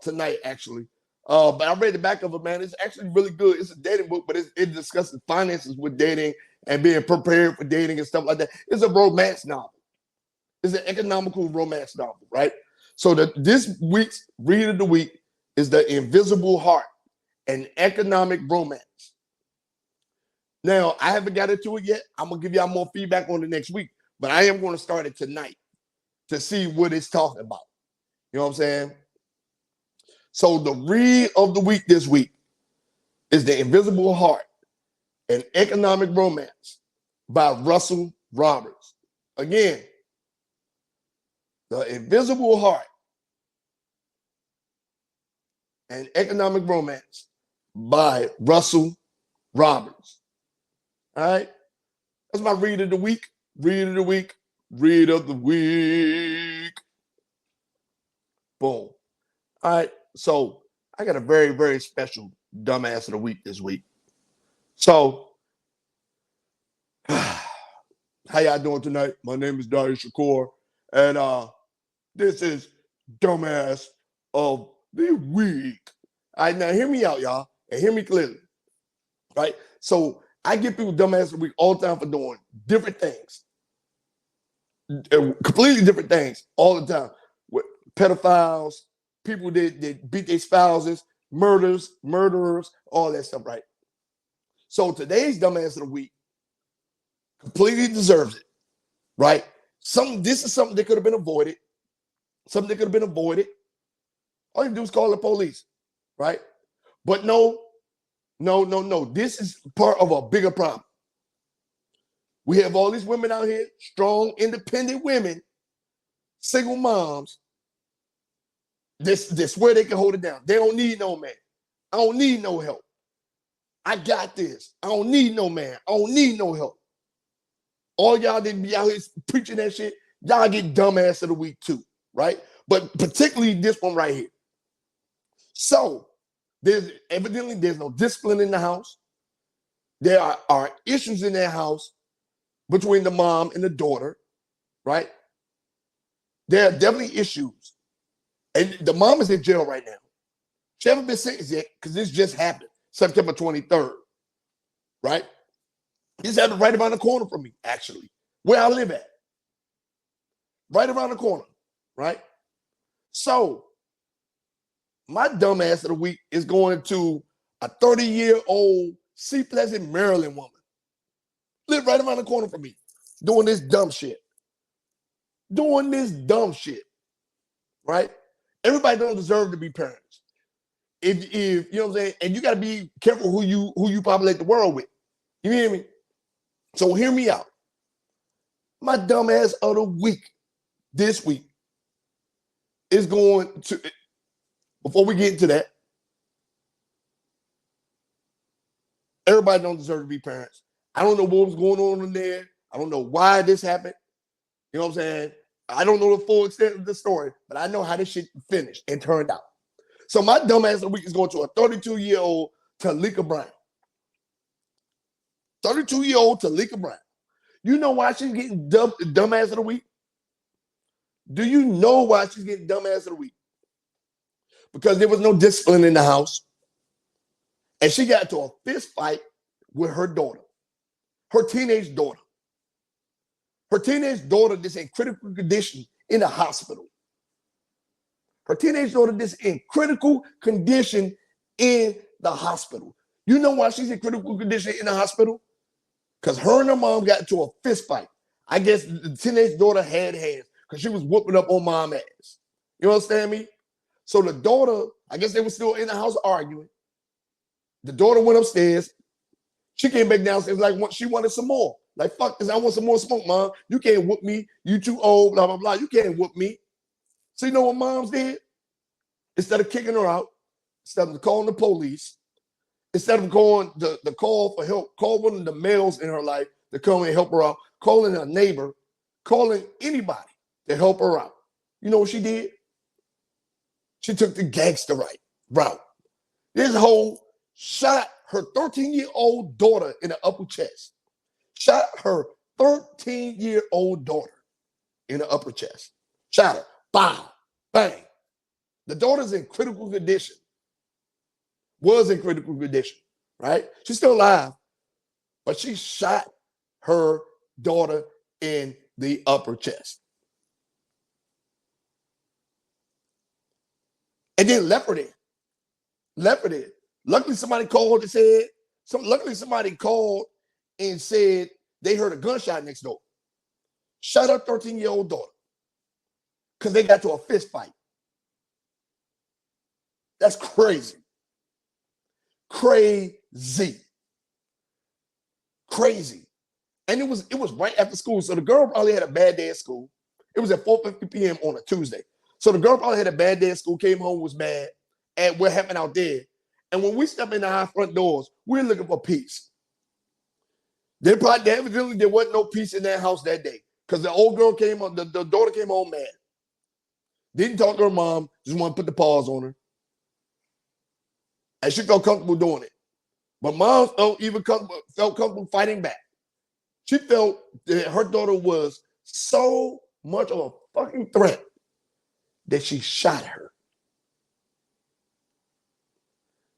tonight, actually. But I read the back of it, man. It's actually really good. It's a dating book, but it discusses finances with dating and being prepared for dating and stuff like that. It's a romance novel. It's an economical romance novel, right? So this week's read of the week is The Invisible Heart, an economic romance. Now, I haven't got into it yet. I'm going to give y'all more feedback on it next week, but I am going to start it tonight to see what it's talking about. You know what I'm saying? So the read of the week this week is The Invisible Heart, an economic romance by Russel Roberts. Again, The Invisible Heart, an economic romance by Russel Roberts. All right? That's my read of the week. Read of the week. Read of the week. Boom. All right. So I got a very, very special dumbass of the week this week. So, how y'all doing tonight? My name is Darius Shakur, and this is dumbass of the week. All right, now hear me out, y'all, and hear me clearly. Right? So I give people dumbass of the week all the time for doing different things, completely different things all the time. With pedophiles, people that beat their spouses, murderers, all that stuff, right? So today's dumbass of the week completely deserves it, right? This is something that could have been avoided. Something that could have been avoided. All you do is call the police, right? But no. This is part of a bigger problem. We have all these women out here, strong, independent women, single moms. This where they can hold it down. They don't need no man. I don't need no help. I got this. I don't need no man. I don't need no help. all y'all didn't be out here preaching that shit. Y'all get dumbass of the week too, right? But particularly this one right here. So there's no discipline in the house. There are issues in that house between the mom and the daughter, right? There are definitely issues. And the mom is in jail right now. She hasn't been sentenced yet because this just happened September 23rd, right? This happened right around the corner from me, actually, where I live at. Right around the corner, right? So my dumbass of the week is going to a 30-year-old Sea Pleasant, Maryland woman. Live right around the corner from me, doing this dumb shit. Doing this dumb shit, right? Everybody don't deserve to be parents. If you know what I'm saying, and you got to be careful who you populate the world with. You hear me? So hear me out. My dumbass of the week this week is going to, before we get into that, everybody don't deserve to be parents. I don't know what was going on in there. I don't know why this happened. You know what I'm saying? I don't know the full extent of the story, but I know how this shit finished and turned out. So my dumbass of the week is going to a 32-year-old Talecka Brown. 32-year-old Talecka Brown. You know why she's getting dumbass of the week? Do you know why she's getting dumbass of the week? Because there was no discipline in the house. And she got into a fist fight with her daughter, her teenage daughter. Her teenage daughter is in critical condition in the hospital. Her teenage daughter is in critical condition in the hospital. You know why she's in critical condition in the hospital? Because her and her mom got into a fist fight. I guess the teenage daughter had hands because she was whooping up on mom's ass. You understand me? So the daughter, I guess they were still in the house arguing. The daughter went upstairs. She came back downstairs like she wanted some more. Like, fuck this, I want some more smoke, mom. You can't whoop me. You too old, blah, blah, blah. You can't whoop me. So you know what moms did? Instead of kicking her out, instead of calling the police, instead of calling the call for help, call one of the males in her life to come and help her out, calling a neighbor, calling anybody to help her out. You know what she did? She took the gangster route. This hoe shot her 13-year-old daughter in the upper chest. Shot her 13-year-old daughter in the upper chest. Shot her. Bang. Bang. The daughter's in critical condition. Was in critical condition, right? She's still alive, but she shot her daughter in the upper chest. And then left her there. Left her there. Luckily, somebody called and said, somebody called and said they heard a gunshot next door. Shot her 13-year-old daughter because they got to a fist fight. That's crazy. Crazy. And it was right after school. So the girl probably had a bad day at school. It was at 4:50 p.m. on a Tuesday. So the girl probably had a bad day at school, came home, was mad at what happened out there. And when we step into our front doors, we're looking for peace. Evidently there wasn't no peace in that house that day. Because the old girl came on, the daughter came home mad. Didn't talk to her mom, just want to put the paws on her. And she felt comfortable doing it. But mom felt comfortable fighting back. She felt that her daughter was so much of a fucking threat that she shot her.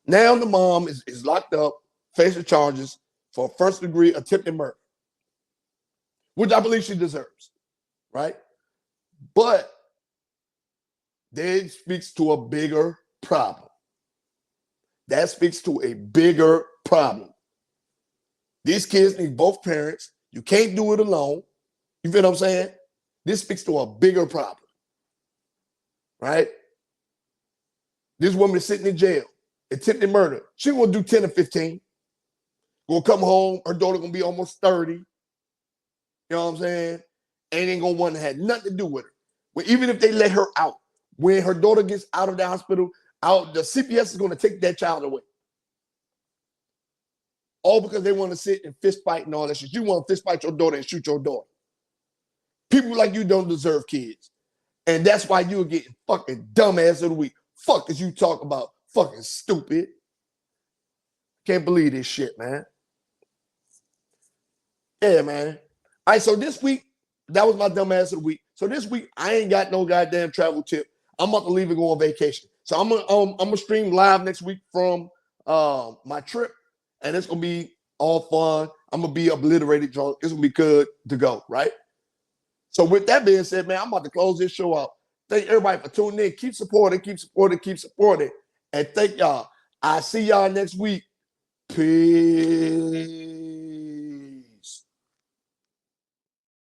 Now the mom is locked up, facing charges for first-degree attempted murder, which I believe she deserves, right? But that speaks to a bigger problem. That speaks to a bigger problem. These kids need both parents. You can't do it alone. You feel what I'm saying? This speaks to a bigger problem, right? This woman is sitting in jail, attempted murder. She gonna do 10 or 15. Gonna come home, her daughter gonna be almost 30. You know what I'm saying? Ain't gonna want to have nothing to do with her. But even if they let her out, when her daughter gets out of the hospital, the CPS is gonna take that child away. all because they want to sit and fist fight and all that shit. You want to fist fight your daughter and shoot your daughter. People like you don't deserve kids. And that's why you're getting fucking dumbass of the week. Fuck is you talk about? Fucking stupid. Can't believe this shit, man. Yeah, man. All right, so this week, that was my dumbass of the week. So this week, I ain't got no goddamn travel tip. I'm about to leave and go on vacation. So I'm gonna stream live next week from my trip, and it's gonna be all fun. I'm gonna be obliterated drunk. It's gonna be good to go, right? So with that being said, man, I'm about to close this show out. Thank everybody for tuning in. Keep supporting, keep supporting, keep supporting. And thank y'all. I see y'all next week. Peace.